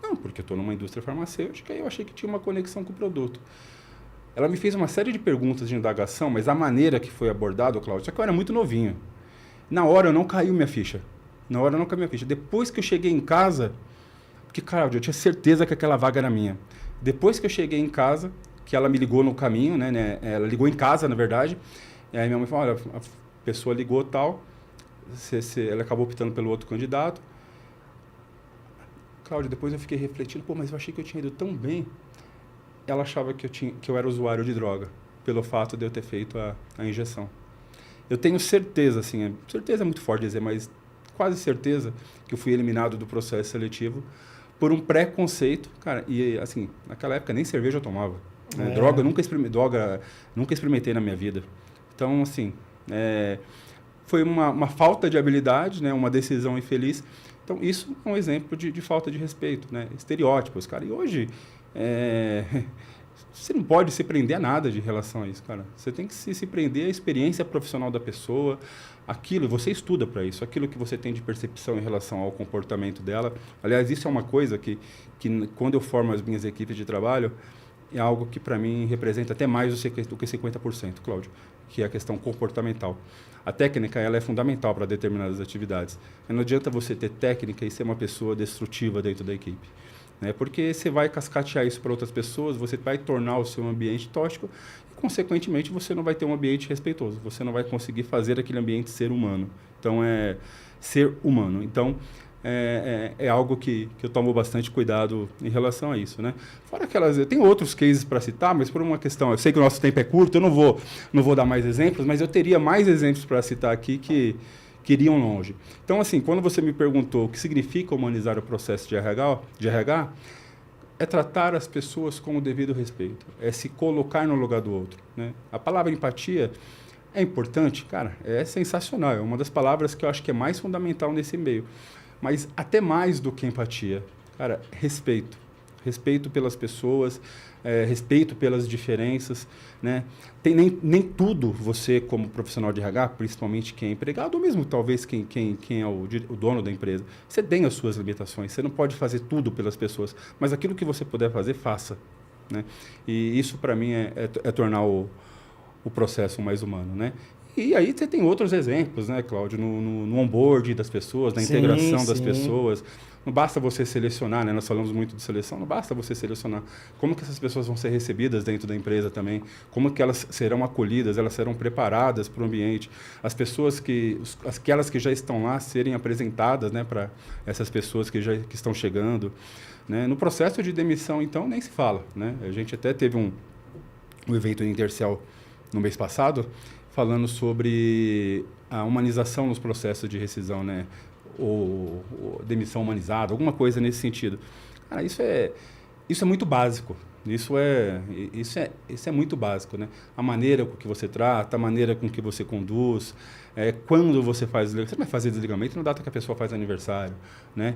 Não, porque eu estou numa indústria farmacêutica e eu achei que tinha uma conexão com o produto. Ela me fez uma série de perguntas de indagação, mas a maneira que foi abordado, Cláudio, só que eu era muito novinho. Na hora não caiu minha ficha. Depois que eu cheguei em casa, porque, Cláudio, eu tinha certeza que aquela vaga era minha. Depois que eu cheguei em casa, que ela me ligou no caminho, né? Ela ligou em casa, na verdade. E aí minha mãe falou, olha, a pessoa ligou tal, ela acabou optando pelo outro candidato. Cláudio, depois eu fiquei refletindo, mas eu achei que eu tinha ido tão bem. Ela achava que eu era usuário de droga, pelo fato de eu ter feito a injeção. Eu tenho certeza, assim, certeza é muito forte dizer, mas quase certeza que eu fui eliminado do processo seletivo por um preconceito, cara, e assim, naquela época nem cerveja eu tomava. Né? Droga, nunca experimentei na minha vida. Então, assim, foi uma falta de habilidade, né? Uma decisão infeliz. Então, isso é um exemplo de falta de respeito, né? Estereótipos, cara. E hoje, você não pode se prender a nada de relação a isso, cara. Você tem que se prender à experiência profissional da pessoa, você estuda para isso, aquilo que você tem de percepção em relação ao comportamento dela. Aliás, isso é uma coisa que quando eu formo as minhas equipes de trabalho, é algo que, para mim, representa até mais do que 50%, Cláudio, que é a questão comportamental. A técnica ela é fundamental para determinadas atividades. Não adianta você ter técnica e ser uma pessoa destrutiva dentro da equipe. Né? Porque você vai cascatear isso para outras pessoas, você vai tornar o seu ambiente tóxico e, consequentemente, você não vai ter um ambiente respeitoso. Você não vai conseguir fazer aquele ambiente ser humano. Então, ser humano. Então, é algo que eu tomo bastante cuidado em relação a isso, né? Fora eu tenho outros cases para citar, mas por uma questão, eu sei que o nosso tempo é curto, eu não vou dar mais exemplos, mas eu teria mais exemplos para citar aqui que iriam longe. Então, assim, quando você me perguntou o que significa humanizar o processo de RH, é tratar as pessoas com o devido respeito, é se colocar no lugar do outro, né? A palavra empatia é importante, cara, é sensacional, é uma das palavras que eu acho que é mais fundamental nesse meio, mas até mais do que empatia, cara, respeito. Respeito pelas pessoas, respeito pelas diferenças, né? Nem tudo você, como profissional de RH, principalmente quem é empregado, ou mesmo talvez quem é o dono da empresa, você tem as suas limitações, você não pode fazer tudo pelas pessoas, mas aquilo que você puder fazer, faça, né? E isso, para mim, é tornar o processo mais humano, né? E aí você tem outros exemplos, né, Cláudio, no onboard das pessoas, na integração das pessoas. Não basta você selecionar, né? Nós falamos muito de seleção, não basta você selecionar. Como que essas pessoas vão ser recebidas dentro da empresa também? Como que elas serão acolhidas, elas serão preparadas para o ambiente? As pessoas aquelas que já estão lá serem apresentadas, né, para essas pessoas que estão chegando, né? No processo de demissão, então, nem se fala, né? A gente até teve um evento em Intercel no mês passado, falando sobre a humanização nos processos de rescisão, né? Ou demissão humanizada, alguma coisa nesse sentido. Cara, isso é muito básico. Isso é muito básico, né? A maneira com que você trata, a maneira com que você conduz, quando você faz desligamento. Você não vai fazer desligamento na data que a pessoa faz aniversário, né?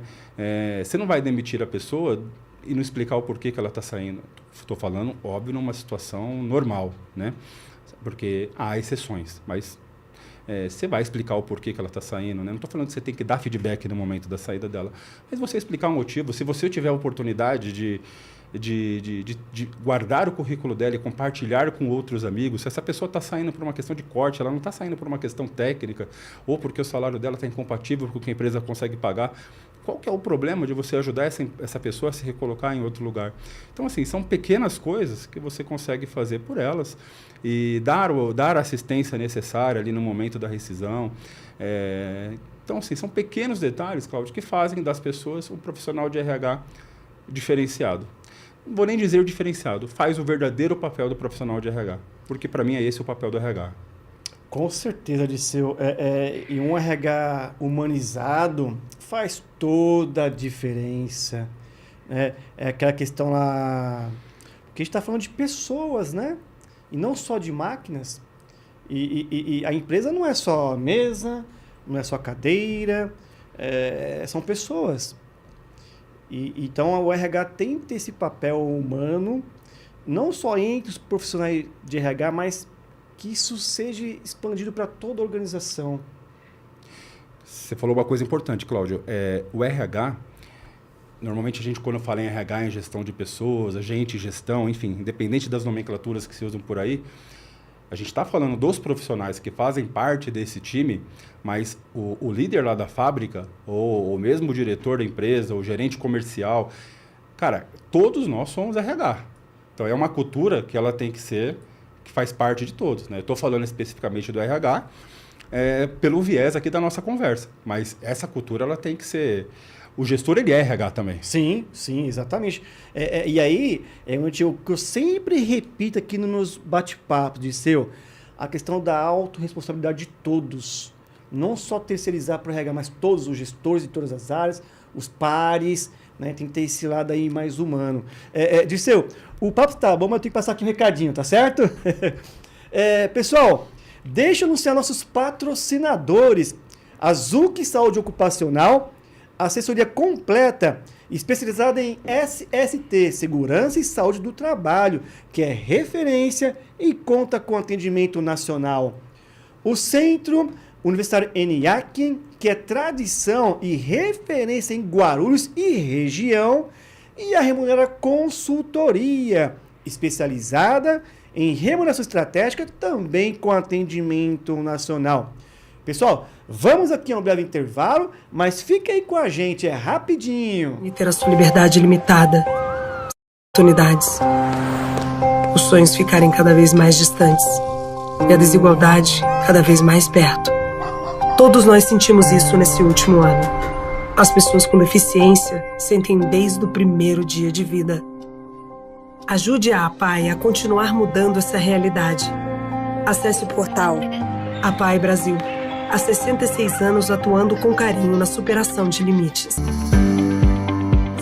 Você não vai demitir a pessoa e não explicar o porquê que ela está saindo. Estou falando, óbvio, numa situação normal, né? Porque há exceções, mas você vai explicar o porquê que ela está saindo, né? Não estou falando que você tem que dar feedback no momento da saída dela, mas você explicar o motivo. Se você tiver a oportunidade de guardar o currículo dela e compartilhar com outros amigos, se essa pessoa está saindo por uma questão de corte, ela não está saindo por uma questão técnica, ou porque o salário dela está incompatível com o que a empresa consegue pagar, qual que é o problema de você ajudar essa pessoa a se recolocar em outro lugar? Então, assim, são pequenas coisas que você consegue fazer por elas e dar a assistência necessária ali no momento da rescisão. Então, assim, são pequenos detalhes, Cláudio, que fazem das pessoas um profissional de RH diferenciado. Não vou nem dizer diferenciado, faz o verdadeiro papel do profissional de RH, porque para mim é esse o papel do RH. Com certeza, Dirceu. E um RH humanizado faz toda a diferença. É aquela questão lá... Porque a gente está falando de pessoas, né? E não só de máquinas. E a empresa não é só mesa, não é só cadeira, são pessoas. Então, o RH tem que ter esse papel humano, não só entre os profissionais de RH, mas que isso seja expandido para toda a organização. Você falou uma coisa importante, Cláudio. O RH, normalmente a gente, quando fala em RH, em gestão de pessoas, gestão, enfim, independente das nomenclaturas que se usam por aí, a gente está falando dos profissionais que fazem parte desse time, mas o líder lá da fábrica, ou mesmo o diretor da empresa, o gerente comercial, cara, todos nós somos RH. Então, é uma cultura que ela tem que ser, que faz parte de todos, né? Eu estou falando especificamente do RH, pelo viés aqui da nossa conversa, mas essa cultura ela tem que ser... O gestor, ele é RH também. Sim, exatamente. E aí, o que eu sempre repito aqui nos meus bate-papos, Dirceu, a questão da autorresponsabilidade de todos. Não só terceirizar para o RH, mas todos os gestores de todas as áreas, os pares, né? Tem que ter esse lado aí mais humano. Dirceu, o papo tá bom, mas eu tenho que passar aqui um recadinho, tá certo? Pessoal, deixa eu anunciar nossos patrocinadores. A Zuc Saúde Ocupacional, assessoria completa, especializada em SST, Segurança e Saúde do Trabalho, que é referência e conta com atendimento nacional. O Centro Universitário ENIAC, que é tradição e referência em Guarulhos e região, e a Remunera Consultoria, especializada em remuneração estratégica, também com atendimento nacional. Pessoal, vamos aqui a um breve intervalo, mas fica aí com a gente, é rapidinho. E ter a sua liberdade limitada, oportunidades, os sonhos ficarem cada vez mais distantes e a desigualdade cada vez mais perto. Todos nós sentimos isso nesse último ano. As pessoas com deficiência sentem desde o primeiro dia de vida. Ajude a APAE a continuar mudando essa realidade. Acesse o portal APAE Brasil. Há 66 anos atuando com carinho na superação de limites.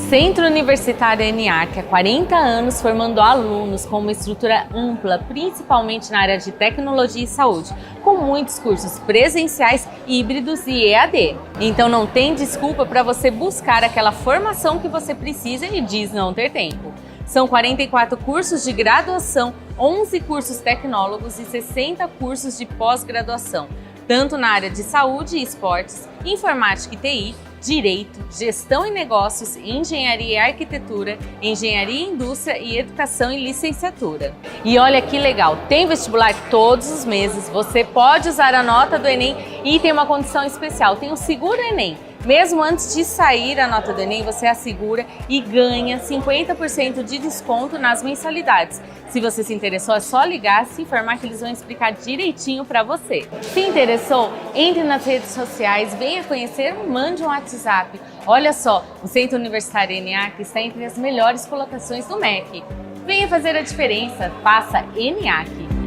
Centro Universitário ENIAC há 40 anos formando alunos com uma estrutura ampla, principalmente na área de tecnologia e saúde, com muitos cursos presenciais, híbridos e EAD. Então não tem desculpa para você buscar aquela formação que você precisa e diz não ter tempo. São 44 cursos de graduação, 11 cursos tecnólogos e 60 cursos de pós-graduação, tanto na área de saúde e esportes, informática e TI, Direito, Gestão e Negócios, Engenharia e Arquitetura, Engenharia e Indústria e Educação e Licenciatura. E olha que legal, tem vestibular todos os meses, você pode usar a nota do Enem e tem uma condição especial, tem o Seguro Enem. Mesmo antes de sair a nota do Enem, você assegura e ganha 50% de desconto nas mensalidades. Se você se interessou, é só ligar, se informar que eles vão explicar direitinho para você. Se interessou, entre nas redes sociais, venha conhecer, mande um WhatsApp. Olha só, o Centro Universitário ENIAC está entre as melhores colocações do MEC. Venha fazer a diferença, faça ENIAC.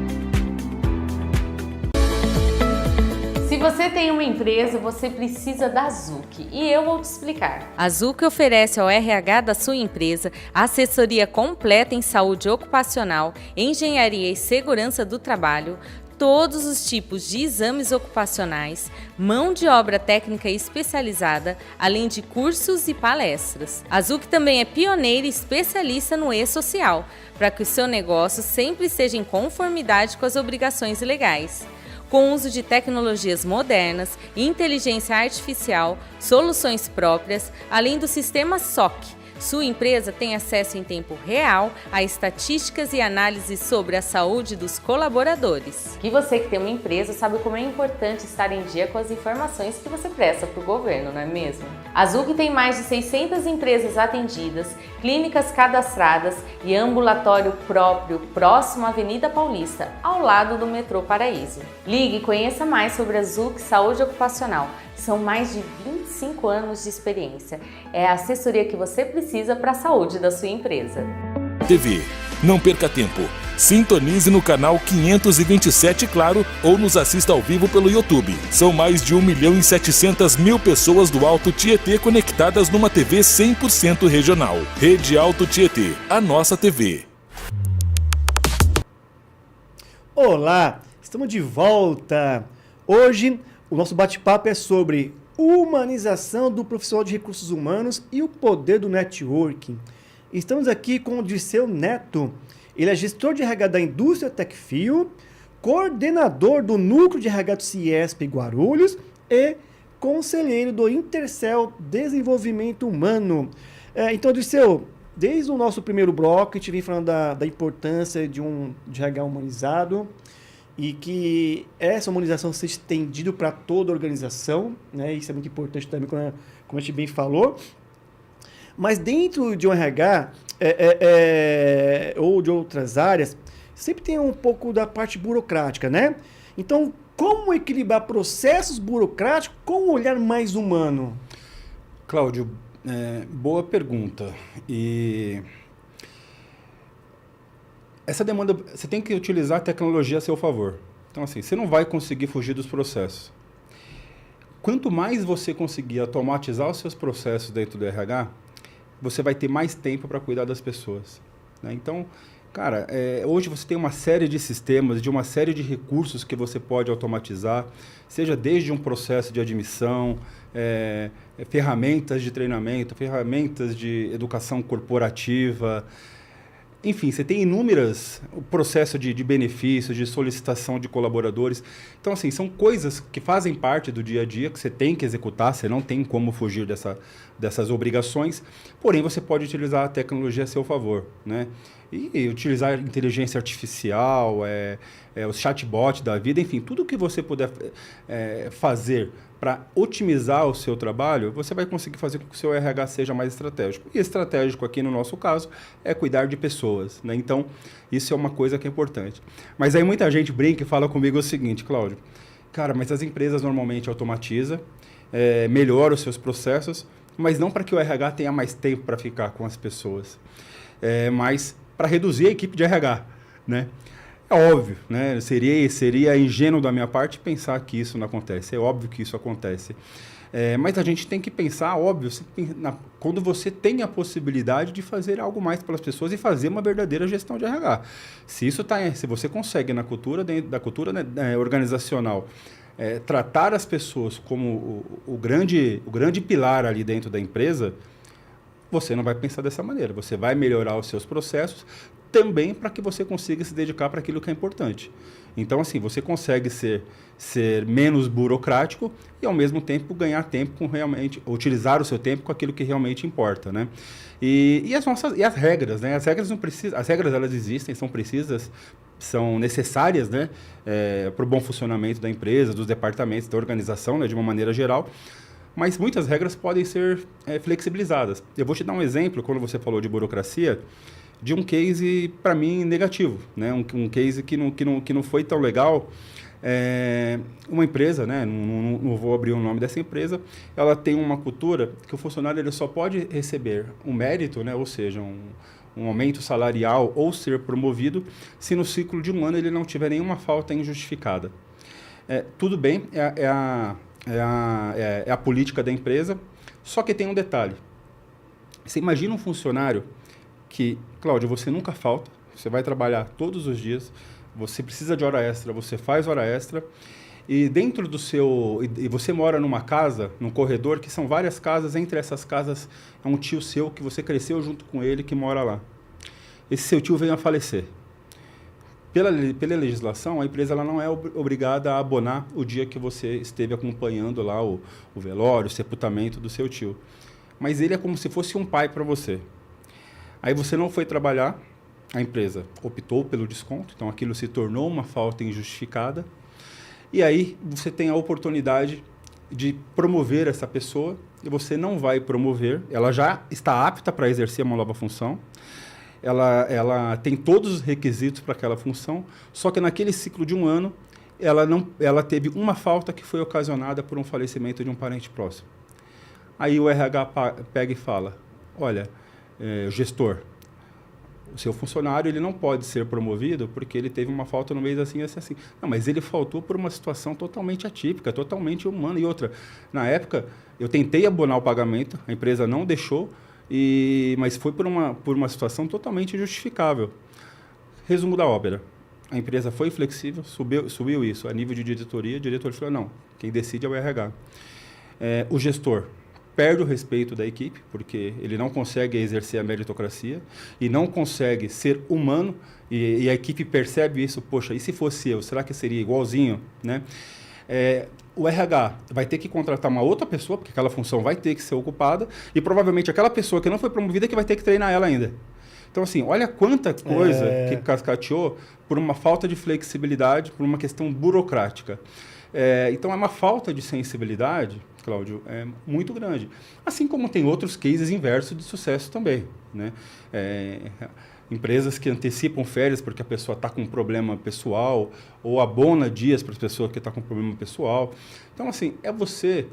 Se você tem uma empresa, você precisa da Zuc e eu vou te explicar. A Zuc oferece ao RH da sua empresa assessoria completa em saúde ocupacional, engenharia e segurança do trabalho, todos os tipos de exames ocupacionais, mão de obra técnica especializada, além de cursos e palestras. A Zuc também é pioneira e especialista no e-social, para que o seu negócio sempre esteja em conformidade com as obrigações legais. Com o uso de tecnologias modernas, inteligência artificial, soluções próprias, além do sistema SOC. Sua empresa tem acesso em tempo real a estatísticas e análises sobre a saúde dos colaboradores. E você que tem uma empresa sabe como é importante estar em dia com as informações que você presta para o governo, não é mesmo? A Zuc tem mais de 600 empresas atendidas, clínicas cadastradas e ambulatório próprio próximo à Avenida Paulista, ao lado do metrô Paraíso. Ligue e conheça mais sobre a Zuc Saúde Ocupacional. São mais de 25 anos de experiência. É a assessoria que você precisa para a saúde da sua empresa. TV. Não perca tempo. Sintonize no canal 527 Claro ou nos assista ao vivo pelo YouTube. São mais de 1.700.000 pessoas do Alto Tietê conectadas numa TV 100% regional. Rede Alto Tietê, a nossa TV. Olá, estamos de volta. Hoje o nosso bate-papo é sobre humanização do profissional de recursos humanos e o poder do networking. Estamos aqui com o Dirceu Neto. Ele é gestor de RH da Indústria Tecfil, coordenador do Núcleo de RH do Ciesp Guarulhos e conselheiro do Intercel Desenvolvimento Humano. Então, Dirceu, desde o nosso primeiro bloco, a gente vem falando da importância de RH humanizado, e que essa humanização seja estendida para toda a organização, né? Isso é muito importante também, como a gente bem falou. Mas dentro de um RH ou de outras áreas, sempre tem um pouco da parte burocrática, né? Então, como equilibrar processos burocráticos com um olhar mais humano? Cláudio, boa pergunta. E essa demanda, você tem que utilizar a tecnologia a seu favor. Então, assim, você não vai conseguir fugir dos processos. Quanto mais você conseguir automatizar os seus processos dentro do RH, você vai ter mais tempo para cuidar das pessoas, né? Então, cara, hoje você tem uma série de sistemas, de uma série de recursos que você pode automatizar, seja desde um processo de admissão, ferramentas de treinamento, ferramentas de educação corporativa. Enfim, você tem inúmeros processos de benefícios, de solicitação de colaboradores. Então, assim, são coisas que fazem parte do dia a dia, que você tem que executar, você não tem como fugir dessas obrigações, porém você pode utilizar a tecnologia a seu favor, né? E utilizar inteligência artificial, os chatbots da vida, enfim, tudo que você puder fazer para otimizar o seu trabalho, você vai conseguir fazer com que o seu RH seja mais estratégico. E estratégico aqui no nosso caso é cuidar de pessoas, né? Então, isso é uma coisa que é importante. Mas aí muita gente brinca e fala comigo o seguinte, Cláudio, cara, mas as empresas normalmente automatizam, melhoram os seus processos, mas não para que o RH tenha mais tempo para ficar com as pessoas, mas para reduzir a equipe de RH, né? É óbvio, né? Seria ingênuo da minha parte pensar que isso não acontece. É óbvio que isso acontece. Mas a gente tem que pensar, óbvio, quando você tem a possibilidade de fazer algo mais pelas pessoas e fazer uma verdadeira gestão de RH. Se você consegue na cultura, dentro da cultura, né, organizacional, tratar as pessoas como o grande pilar ali dentro da empresa, você não vai pensar dessa maneira. Você vai melhorar os seus processos também para que você consiga se dedicar para aquilo que é importante. Então, assim, você consegue ser menos burocrático e, ao mesmo tempo, ganhar tempo com realmente, utilizar o seu tempo com aquilo que realmente importa, né? E as regras, né? As regras elas existem, são precisas, são necessárias, né? Para o bom funcionamento da empresa, dos departamentos, da organização, né? De uma maneira geral. Mas muitas regras podem ser flexibilizadas. Eu vou te dar um exemplo, quando você falou de burocracia, de um case, para mim, negativo, né? Um case que não foi tão legal. Uma empresa, né? Não vou abrir o nome dessa empresa, ela tem uma cultura que o funcionário ele só pode receber um mérito, né? Ou seja, um aumento salarial ou ser promovido, se no ciclo de um ano ele não tiver nenhuma falta injustificada. Tudo bem, é a política da empresa, só que tem um detalhe. Você imagina um funcionário que, Cláudio, você nunca falta, você vai trabalhar todos os dias, você precisa de hora extra, você faz hora extra, e dentro do seu... E você mora numa casa, num corredor, que são várias casas, entre essas casas é um tio seu que você cresceu junto com ele, que mora lá. Esse seu tio veio a falecer. Pela legislação, a empresa ela não é obrigada a abonar o dia que você esteve acompanhando lá o velório, o sepultamento do seu tio. Mas ele é como se fosse um pai para você. Aí você não foi trabalhar, a empresa optou pelo desconto, então aquilo se tornou uma falta injustificada. E aí você tem a oportunidade de promover essa pessoa, e você não vai promover, ela já está apta para exercer uma nova função, ela tem todos os requisitos para aquela função, só que naquele ciclo de um ano, ela teve uma falta que foi ocasionada por um falecimento de um parente próximo. Aí o RH pega e fala, olha, gestor, o seu funcionário ele não pode ser promovido porque ele teve uma falta no mês assim, assim, assim. Não, mas ele faltou por uma situação totalmente atípica, totalmente humana. E outra, na época, eu tentei abonar o pagamento, a empresa não deixou, mas foi por uma situação totalmente justificável. Resumo da ópera. A empresa foi flexível, subiu isso a nível de diretoria, o diretor falou, não, quem decide é o RH. O gestor perde o respeito da equipe, porque ele não consegue exercer a meritocracia e não consegue ser humano, e a equipe percebe isso, poxa, e se fosse eu, será que seria igualzinho, né? O RH vai ter que contratar uma outra pessoa, porque aquela função vai ter que ser ocupada, e provavelmente aquela pessoa que não foi promovida que vai ter que treinar ela ainda. Então, assim, olha quanta coisa que cascateou por uma falta de flexibilidade, por uma questão burocrática. Então, é uma falta de sensibilidade, Cláudio, muito grande. Assim como tem outros cases inversos de sucesso também, né? Empresas que antecipam férias porque a pessoa está com um problema pessoal ou abona dias para as pessoas que estão com problema pessoal. Então, assim, é você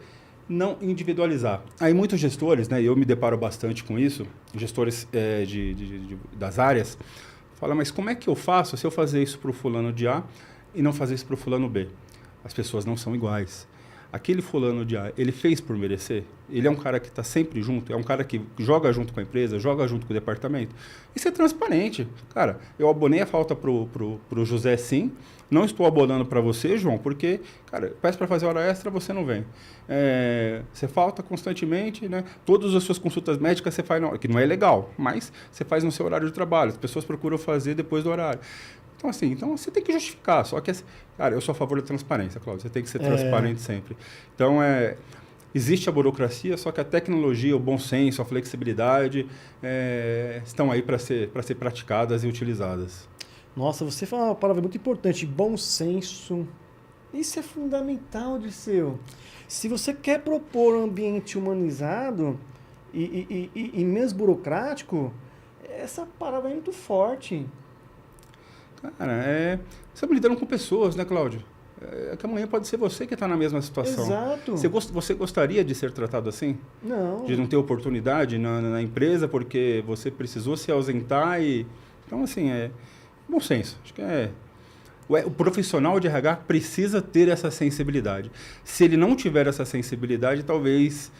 não individualizar. Aí muitos gestores, né, eu me deparo bastante com isso, gestores das áreas, falam, mas como é que eu faço se eu fazer isso para o fulano de A e não fazer isso para o fulano B? As pessoas não são iguais. Aquele fulano de A, ele fez por merecer? Ele é um cara que está sempre junto? É um cara que joga junto com a empresa, joga junto com o departamento? Isso é transparente. Cara, eu abonei a falta pro José, sim. Não estou abonando para você, João, porque, cara, peço para fazer hora extra, você não vem. Você falta constantemente, né? Todas as suas consultas médicas você faz, que não é legal, mas você faz no seu horário de trabalho. As pessoas procuram fazer depois do horário. Então, assim, você tem que justificar. Só que, cara, eu sou a favor da transparência, Cláudio. Você tem que ser transparente sempre. Então, existe a burocracia, só que a tecnologia, o bom senso, a flexibilidade estão aí para ser praticadas e utilizadas. Nossa, você falou uma palavra muito importante, bom senso. Isso é fundamental, Dirceu. Se você quer propor um ambiente humanizado e menos burocrático, essa palavra é muito forte. Cara, estamos lidando com pessoas, né, Cláudio? Que amanhã pode ser você que está na mesma situação. Exato. Você gostaria de ser tratado assim? Não. De não ter oportunidade na empresa porque você precisou se ausentar e... Então, assim, bom senso. Acho que O profissional de RH precisa ter essa sensibilidade. Se ele não tiver essa sensibilidade, talvez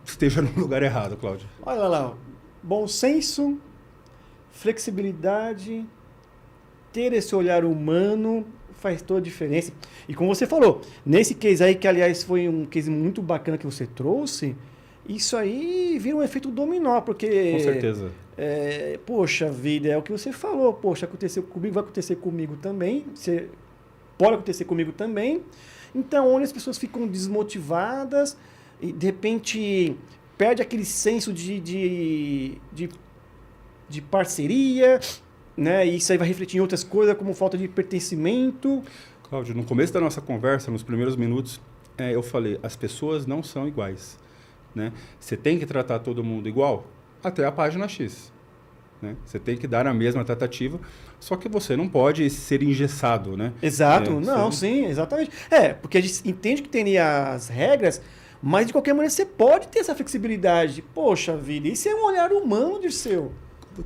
esteja no lugar errado, Cláudio. Olha lá, bom senso, flexibilidade, ter esse olhar humano faz toda a diferença. E como você falou, nesse case aí, que aliás foi um case muito bacana que você trouxe, isso aí vira um efeito dominó, porque... Com certeza. Poxa vida, é o que você falou, poxa, aconteceu comigo, vai acontecer comigo também, pode acontecer comigo também. Então, onde as pessoas ficam desmotivadas e, de repente, perde aquele senso de parceria, né? E isso aí vai refletir em outras coisas, como falta de pertencimento. Cláudio, no começo da nossa conversa, nos primeiros minutos, eu falei, as pessoas não são iguais, né? Você tem que tratar todo mundo igual até a página X, né? Você tem que dar a mesma tratativa, só que você não pode ser engessado, né? Exato, sim, exatamente. Porque a gente entende que tem as regras, mas de qualquer maneira você pode ter essa flexibilidade. Poxa vida, isso é um olhar humano, Dirceu.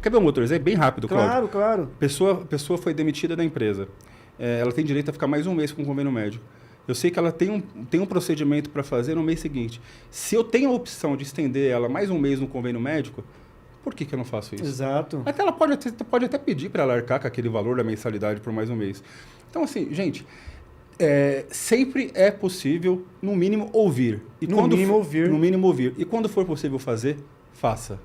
Quer ver um outro exemplo? Bem rápido, Cláudio. Claro. Pessoa foi demitida da empresa. Ela tem direito a ficar mais um mês com o convênio médico. Eu sei que ela tem um procedimento para fazer no mês seguinte. Se eu tenho a opção de estender ela mais um mês no convênio médico, por que eu não faço isso? Exato. Até ela pode até pedir para ela arcar com aquele valor da mensalidade por mais um mês. Então, assim, gente, sempre é possível, no mínimo, ouvir. No mínimo, ouvir. E quando for possível fazer, faça.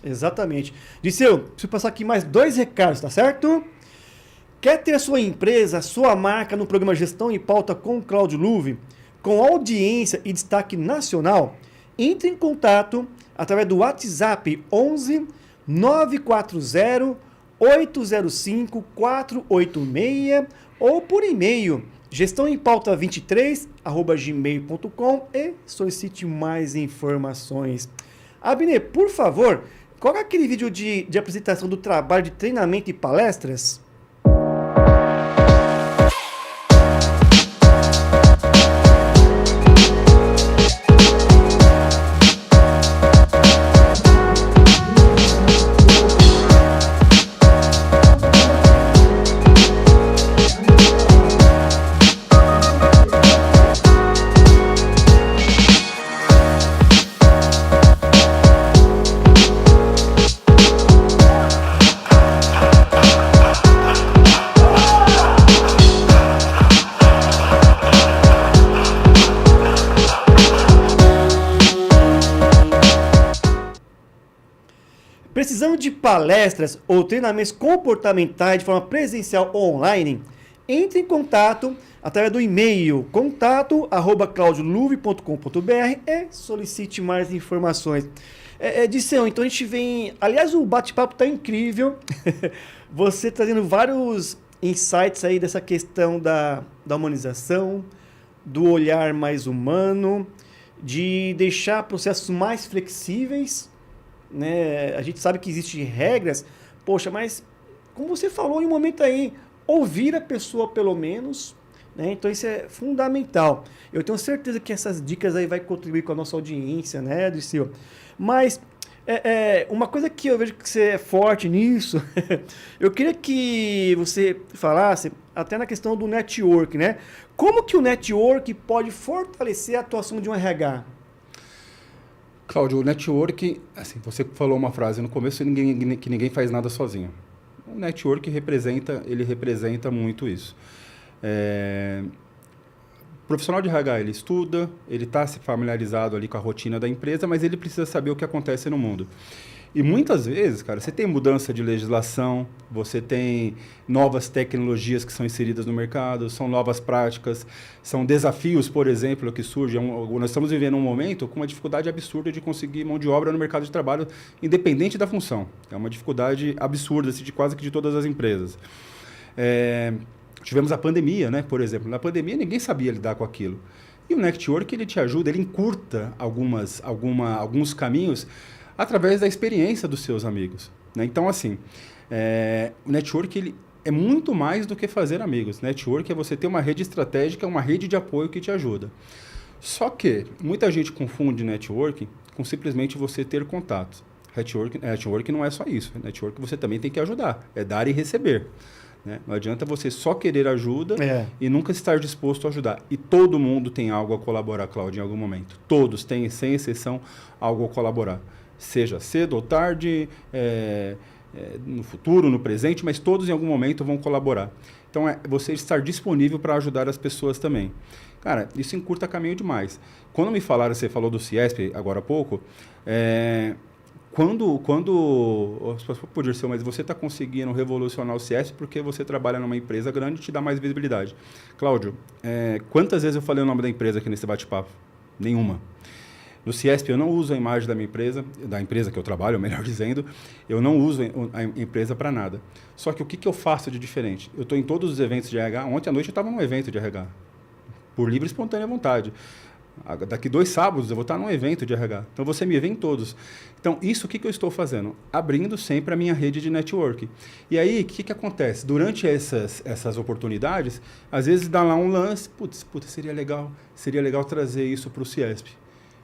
Exatamente. Dirceu, preciso passar aqui mais 2 recados, tá certo? Quer ter a sua empresa, sua marca no programa Gestão em Pauta com Cláudio Luve, com audiência e destaque nacional? Entre em contato através do WhatsApp 11 940 805 486 ou por e-mail gestãoempauta23@gmail.com e solicite mais informações. Abner, por favor, qual é aquele vídeo de apresentação do trabalho de treinamento e palestras? Precisando de palestras ou treinamentos comportamentais de forma presencial ou online? Entre em contato através do e-mail contato@claudioluve.com.br e solicite mais informações. Disseu, então a gente vem... Aliás, o bate-papo está incrível. Você trazendo vários insights aí dessa questão da humanização, do olhar mais humano, de deixar processos mais flexíveis, né? A gente sabe que existem regras, poxa, mas como você falou em um momento aí, ouvir a pessoa pelo menos, né? Então isso é fundamental. Eu tenho certeza que essas dicas aí vai contribuir com a nossa audiência, né, Dirceu? Mas uma coisa que eu vejo que você é forte nisso, eu queria que você falasse até na questão do network, né? Como que o network pode fortalecer a atuação de um RH? Cláudio, o network, assim, você falou uma frase no começo que ninguém faz nada sozinho. O network representa muito isso. O profissional de RH, ele estuda, ele está se familiarizado ali com a rotina da empresa, mas ele precisa saber o que acontece no mundo. E muitas vezes, cara, você tem mudança de legislação, você tem novas tecnologias que são inseridas no mercado, são novas práticas, são desafios, por exemplo, que surgem. Nós estamos vivendo um momento com uma dificuldade absurda de conseguir mão de obra no mercado de trabalho, independente da função. É uma dificuldade absurda, de quase que de todas as empresas. Tivemos a pandemia, né, por exemplo. Na pandemia, ninguém sabia lidar com aquilo. E o network, ele te ajuda, ele encurta alguns caminhos através da experiência dos seus amigos, né? Então, assim, o network ele é muito mais do que fazer amigos. Network é você ter uma rede estratégica, uma rede de apoio que te ajuda. Só que muita gente confunde network com simplesmente você ter contatos. Network não é só isso. Network você também tem que ajudar, é dar e receber. né? Não adianta você só querer ajuda e nunca estar disposto a ajudar. E todo mundo tem algo a colaborar, Cláudio, em algum momento. Todos têm, sem exceção, algo a colaborar. Seja cedo ou tarde, no futuro, no presente, mas todos em algum momento vão colaborar. Então, é você estar disponível para ajudar as pessoas também. Cara, isso encurta caminho demais. Quando me falaram, você falou do CIESP agora há pouco, quando pode ser, mas você está conseguindo revolucionar o CIESP porque você trabalha numa empresa grande e te dá mais visibilidade. Cláudio, quantas vezes eu falei o nome da empresa aqui nesse bate-papo? Nenhuma. No CIESP eu não uso a imagem da minha empresa, da empresa que eu trabalho, melhor dizendo, eu não uso a empresa para nada. Só que o que eu faço de diferente? Eu estou em todos os eventos de RH. Ontem à noite eu estava num evento de RH, por livre e espontânea vontade. Daqui 2 sábados eu vou estar num evento de RH. Então você me vê em todos. Então isso o que eu estou fazendo? Abrindo sempre a minha rede de network. E aí o que acontece? Durante essas oportunidades, às vezes dá lá um lance, putz, seria legal trazer isso para o CIESP.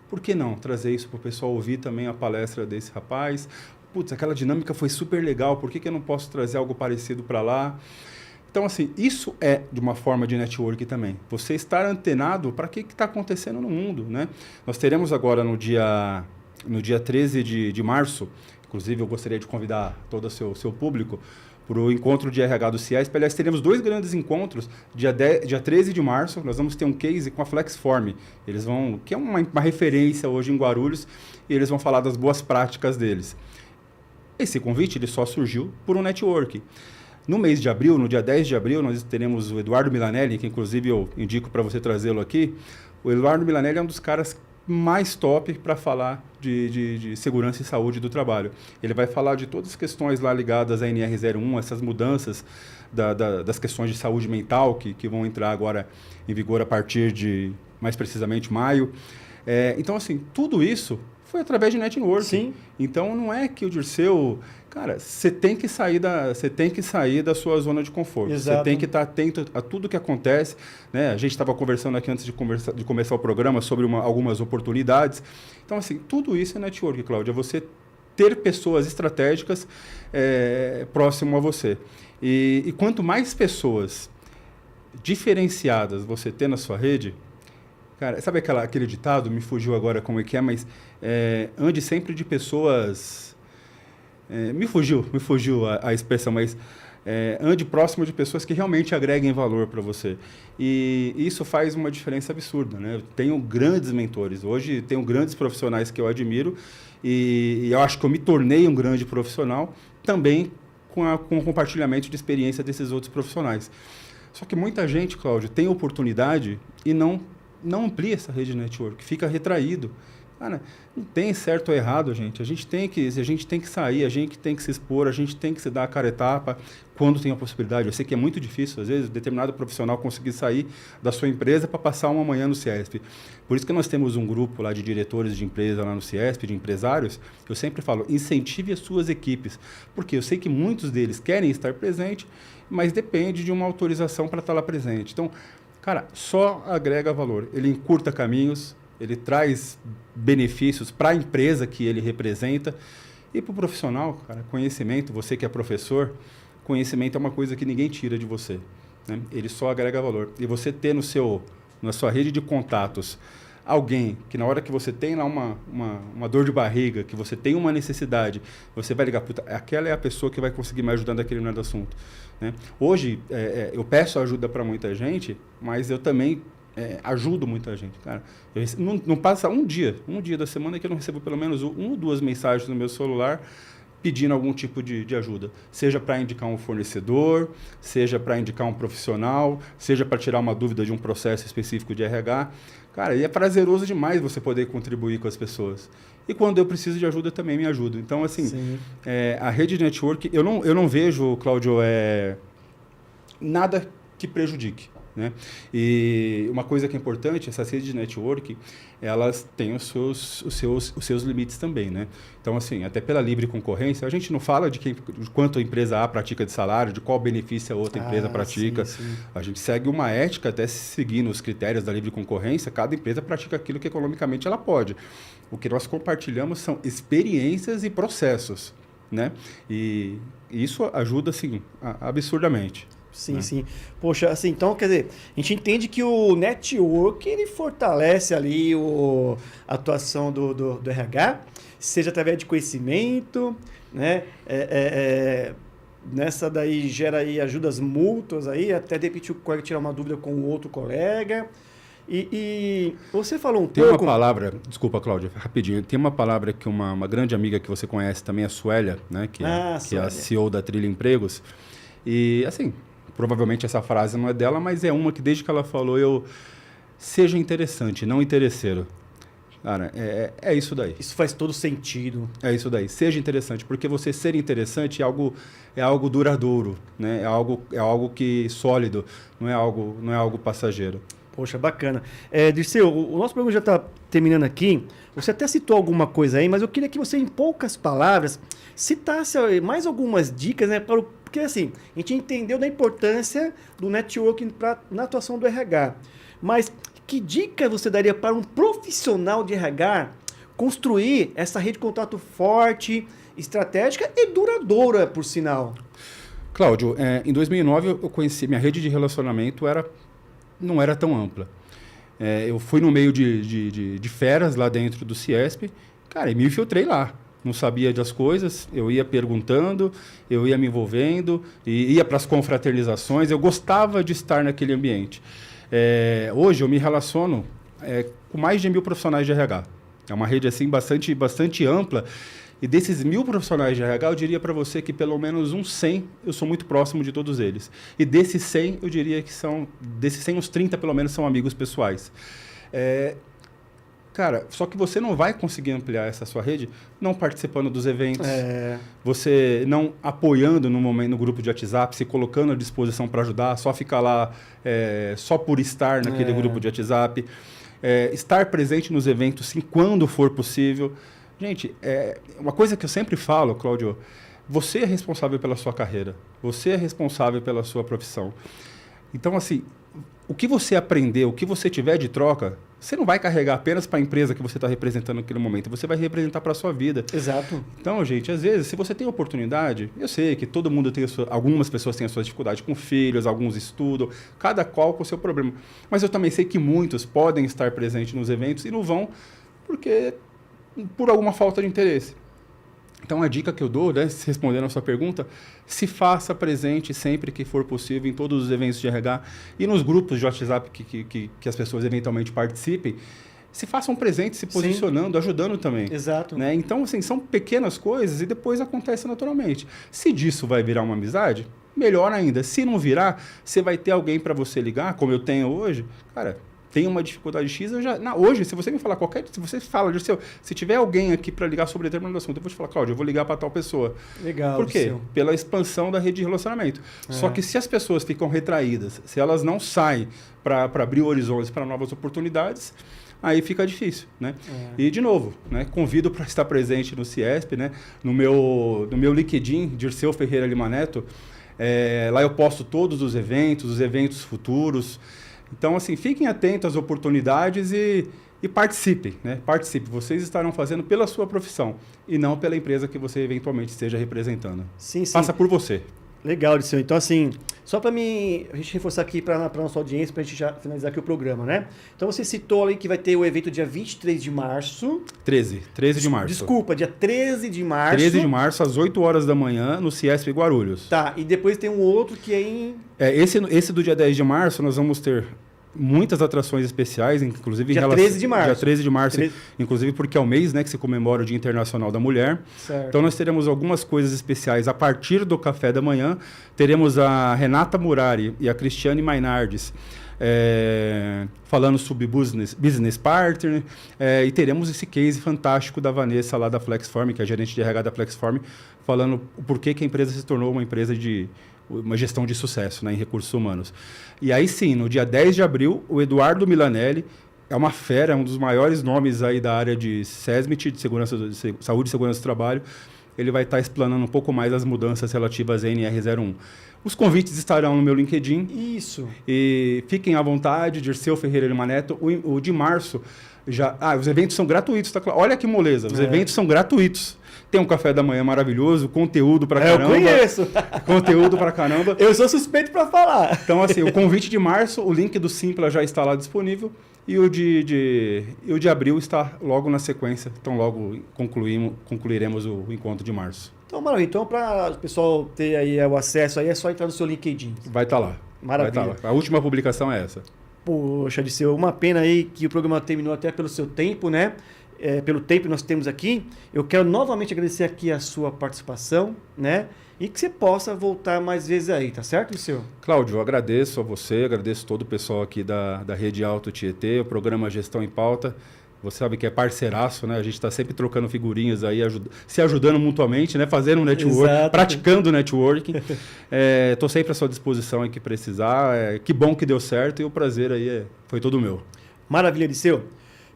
Por que não trazer isso para o pessoal ouvir também a palestra desse rapaz? Putz, aquela dinâmica foi super legal, por que eu não posso trazer algo parecido para lá? Então, assim, isso é de uma forma de network também. Você estar antenado para o que está acontecendo no mundo, né? Nós teremos agora no dia 13 de março, inclusive eu gostaria de convidar todo o seu público para o encontro de RH do CIESP. Aliás, teremos 2 grandes encontros. Dia 13 de março, nós vamos ter um case com a Flexform. Que é uma referência hoje em Guarulhos, e eles vão falar das boas práticas deles. Esse convite ele só surgiu por um network. No mês de abril, no dia 10 de abril, nós teremos o Eduardo Milanelli, que inclusive eu indico para você trazê-lo aqui. O Eduardo Milanelli é um dos caras mais top para falar de segurança e saúde do trabalho. Ele vai falar de todas as questões lá ligadas à NR01, essas mudanças das questões de saúde mental que vão entrar agora em vigor a partir de, mais precisamente, maio. Então, assim, tudo isso foi através de networking. Sim. Então, não é que o Dirceu... Cara, você tem que sair da sua zona de conforto. Exato. Você tem que estar atento a tudo que acontece, né? A gente estava conversando aqui antes de começar o programa sobre algumas oportunidades. Então, assim, tudo isso é network, Cláudia. É você ter pessoas estratégicas próximo a você. E quanto mais pessoas diferenciadas você ter na sua rede... Cara, sabe aquele ditado? Me fugiu agora como é que é, mas ande sempre de pessoas... Me fugiu a expressão, mas ande próximo de pessoas que realmente agreguem valor para você. E isso faz uma diferença absurda, né? Eu tenho grandes mentores. Hoje tenho grandes profissionais que eu admiro e eu acho que eu me tornei um grande profissional também com o compartilhamento de experiência desses outros profissionais. Só que muita gente, Cláudio, tem oportunidade e não amplia essa rede de network, fica retraído. Cara, não tem certo ou errado, gente. A gente tem que sair, a gente tem que se expor, a gente tem que se dar a cara a tapa quando tem a possibilidade. Eu sei que é muito difícil, às vezes, determinado profissional conseguir sair da sua empresa para passar uma manhã no CIESP. Por isso que nós temos um grupo lá de diretores de empresa lá no CIESP, de empresários. Eu sempre falo, incentive as suas equipes, porque eu sei que muitos deles querem estar presente, mas depende de uma autorização para estar lá presente. Então, cara, só agrega valor. Ele encurta caminhos, ele traz benefícios para a empresa que ele representa e para o profissional, cara, conhecimento, você que é professor, conhecimento é uma coisa que ninguém tira de você, né? Ele só agrega valor. E você ter na sua rede de contatos alguém que na hora que você tem lá uma dor de barriga, que você tem uma necessidade, você vai ligar, puta, aquela é a pessoa que vai conseguir me ajudar naquele assunto, né? Hoje, eu peço ajuda para muita gente, mas eu também ajudo muita gente, cara. Não passa um dia da semana que eu não recebo pelo menos 1 ou 2 mensagens no meu celular pedindo algum tipo de ajuda. Seja para indicar um fornecedor, seja para indicar um profissional, seja para tirar uma dúvida de um processo específico de RH. Cara, e é prazeroso demais você poder contribuir com as pessoas. E quando eu preciso de ajuda, também me ajudo. Então, assim, a rede de network, eu não vejo, Cláudio, nada que prejudique, né? E uma coisa que é importante, essas redes de network, elas têm os seus limites também, né? Então, assim, até pela livre concorrência, a gente não fala de quanto a empresa A pratica de salário, de qual benefício a outra empresa pratica. Sim. A gente segue uma ética, até seguindo os critérios da livre concorrência, cada empresa pratica aquilo que economicamente ela pode. O que nós compartilhamos são experiências e processos. né? E isso ajuda, assim, absurdamente. Sim, sim. Poxa, assim, então, quer dizer, a gente entende que o network, ele fortalece ali a atuação do RH, seja através de conhecimento, né? Nessa daí gera aí ajudas mútuas aí, até de repente o colega tirar uma dúvida com o outro colega. E você falou um Tem pouco... uma palavra, desculpa, Cláudia, rapidinho. Tem uma palavra que uma grande amiga que você conhece também, a Suélia, né? Que é a CEO da Trilha Empregos. E, assim, provavelmente essa frase não é dela, mas é uma que desde que ela falou, seja interessante, não interesseiro. Cara, é isso daí. Isso faz todo sentido. É isso daí. Seja interessante, porque você ser interessante é algo duradouro, né? É algo que sólido, não é algo passageiro. Poxa, bacana. Dirceu, o nosso programa já está terminando aqui. Você até citou alguma coisa aí, mas eu queria que você, em poucas palavras, citasse mais algumas dicas, né? Porque, assim, a gente entendeu da importância do networking na atuação do RH. Mas que dica você daria para um profissional de RH construir essa rede de contato forte, estratégica e duradoura, por sinal? Cláudio, em 2009 eu conheci, minha rede de relacionamento não era tão ampla. Eu fui no meio de feras lá dentro do Ciesp, cara, e me infiltrei lá. Não sabia das coisas, eu ia perguntando, eu ia me envolvendo, e ia para as confraternizações, eu gostava de estar naquele ambiente. Hoje eu me relaciono com mais de 1.000 profissionais de RH. É uma rede assim, bastante ampla. E desses 1.000 profissionais de RH, eu diria para você que pelo menos uns 100, eu sou muito próximo de todos eles. E desses 100, eu diria que desses 100, uns 30 pelo menos são amigos pessoais. Cara, só que você não vai conseguir ampliar essa sua rede não participando dos eventos, você não apoiando no grupo de WhatsApp, se colocando à disposição para ajudar, só ficar lá só por estar naquele grupo de WhatsApp, estar presente nos eventos, sim, quando for possível. Gente, uma coisa que eu sempre falo, Cláudio, você é responsável pela sua carreira, você é responsável pela sua profissão. Então, assim, o que você aprender, o que você tiver de troca, você não vai carregar apenas para a empresa que você está representando naquele momento, você vai representar para a sua vida. Exato. Então, gente, às vezes, se você tem oportunidade, eu sei que todo mundo tem algumas pessoas têm a sua dificuldade com filhos, alguns estudam, cada qual com o seu problema. Mas eu também sei que muitos podem estar presentes nos eventos e não vão por alguma falta de interesse. Então, a dica que eu dou, né, respondendo a sua pergunta, se faça presente sempre que for possível em todos os eventos de RH e nos grupos de WhatsApp que as pessoas eventualmente participem, se façam presentes, se posicionando, ajudando também. Exato. Né? Então, assim, são pequenas coisas e depois acontece naturalmente. Se disso vai virar uma amizade, melhor ainda. Se não virar, você vai ter alguém para você ligar, como eu tenho hoje, cara... Tem uma dificuldade X, hoje, se você me falar se você fala, se tiver alguém aqui para ligar sobre determinado assunto, eu vou te falar, Cláudio, eu vou ligar para tal pessoa. Legal. Por quê? Pela expansão da rede de relacionamento. Só que se as pessoas ficam retraídas, se elas não saem para abrir horizontes para novas oportunidades, aí fica difícil, né? E, de novo, né, convido para estar presente no Ciesp, né? No meu LinkedIn, Dirceu Ferreira Lima Neto, lá eu posto todos os eventos futuros. Então, assim, fiquem atentos às oportunidades e participem, né? Participe. Vocês estarão fazendo pela sua profissão e não pela empresa que você eventualmente esteja representando. Sim, sim. Faça por você. Legal, Dirceu. Então, assim, só para a gente reforçar aqui para a nossa audiência, para a gente já finalizar aqui o programa, né? Então, você citou ali que vai ter o evento dia 23 de março. 13 de março. Desculpa, dia 13 de março. 13 de março, às 8 horas da manhã, no Ciesp Guarulhos. Tá, e depois tem um outro que é em... Esse do dia 10 de março, nós vamos ter muitas atrações especiais, inclusive... Dia 13 de março. Dia 13 de março, inclusive porque é o mês, né, que se comemora o Dia Internacional da Mulher. Certo. Então, nós teremos algumas coisas especiais a partir do café da manhã. Teremos a Renata Murari e a Cristiane Mainardes falando sobre business partner, e teremos esse case fantástico da Vanessa lá da Flexform, que é a gerente de RH da Flexform, falando o porquê que a empresa se tornou uma empresa de uma gestão de sucesso, né, em recursos humanos. E aí sim, no dia 10 de abril, o Eduardo Milanelli, é uma fera, é um dos maiores nomes aí da área de SESMIT, de saúde e segurança do trabalho. Ele vai estar explanando um pouco mais as mudanças relativas à NR01. Os convites estarão no meu LinkedIn. Isso. E fiquem à vontade, Dirceu Ferreira Lima Neto. O de março, Os eventos são gratuitos, tá claro? Olha que moleza, os eventos são gratuitos. Tem um café da manhã maravilhoso, conteúdo pra caramba. Eu conheço. Conteúdo pra caramba. Eu sou suspeito pra falar. Então, assim, o convite de março, o link do Simpla já está lá disponível. E o de abril está logo na sequência. Então, logo concluiremos o encontro de março. Então, maravilha. Então, para o pessoal ter aí o acesso aí, é só entrar no seu LinkedIn. Vai estar lá. Maravilha. Vai estar lá. A última publicação é essa. Poxa, Disseu, uma pena aí que o programa terminou até pelo seu tempo, né? Pelo tempo que nós temos aqui. Eu quero novamente agradecer aqui a sua participação, né? E que você possa voltar mais vezes aí, tá certo, Disseu? Cláudio, eu agradeço a você, agradeço todo o pessoal aqui da Rede Alto Tietê, o programa Gestão em Pauta. Você sabe que é parceiraço, né? A gente está sempre trocando figurinhas aí, se ajudando mutuamente, né? Fazendo um network, Exato. praticando networking. Estou sempre à sua disposição aí que precisar. Que bom que deu certo e o prazer aí foi todo meu. Maravilha, Disseu.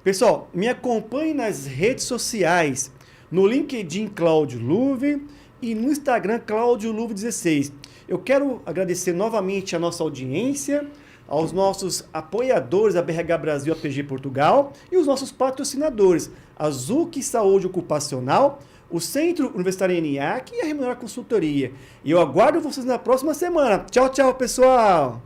Pessoal, me acompanhe nas redes sociais, no LinkedIn Cláudio Luve e no Instagram Cláudio Luve 16. Eu quero agradecer novamente a nossa audiência, aos nossos apoiadores, a BRH Brasil, a PG Portugal, e os nossos patrocinadores, a ZUC Saúde Ocupacional, o Centro Universitário ENIAC e a Remunerar Consultoria. E eu aguardo vocês na próxima semana. Tchau, tchau, pessoal!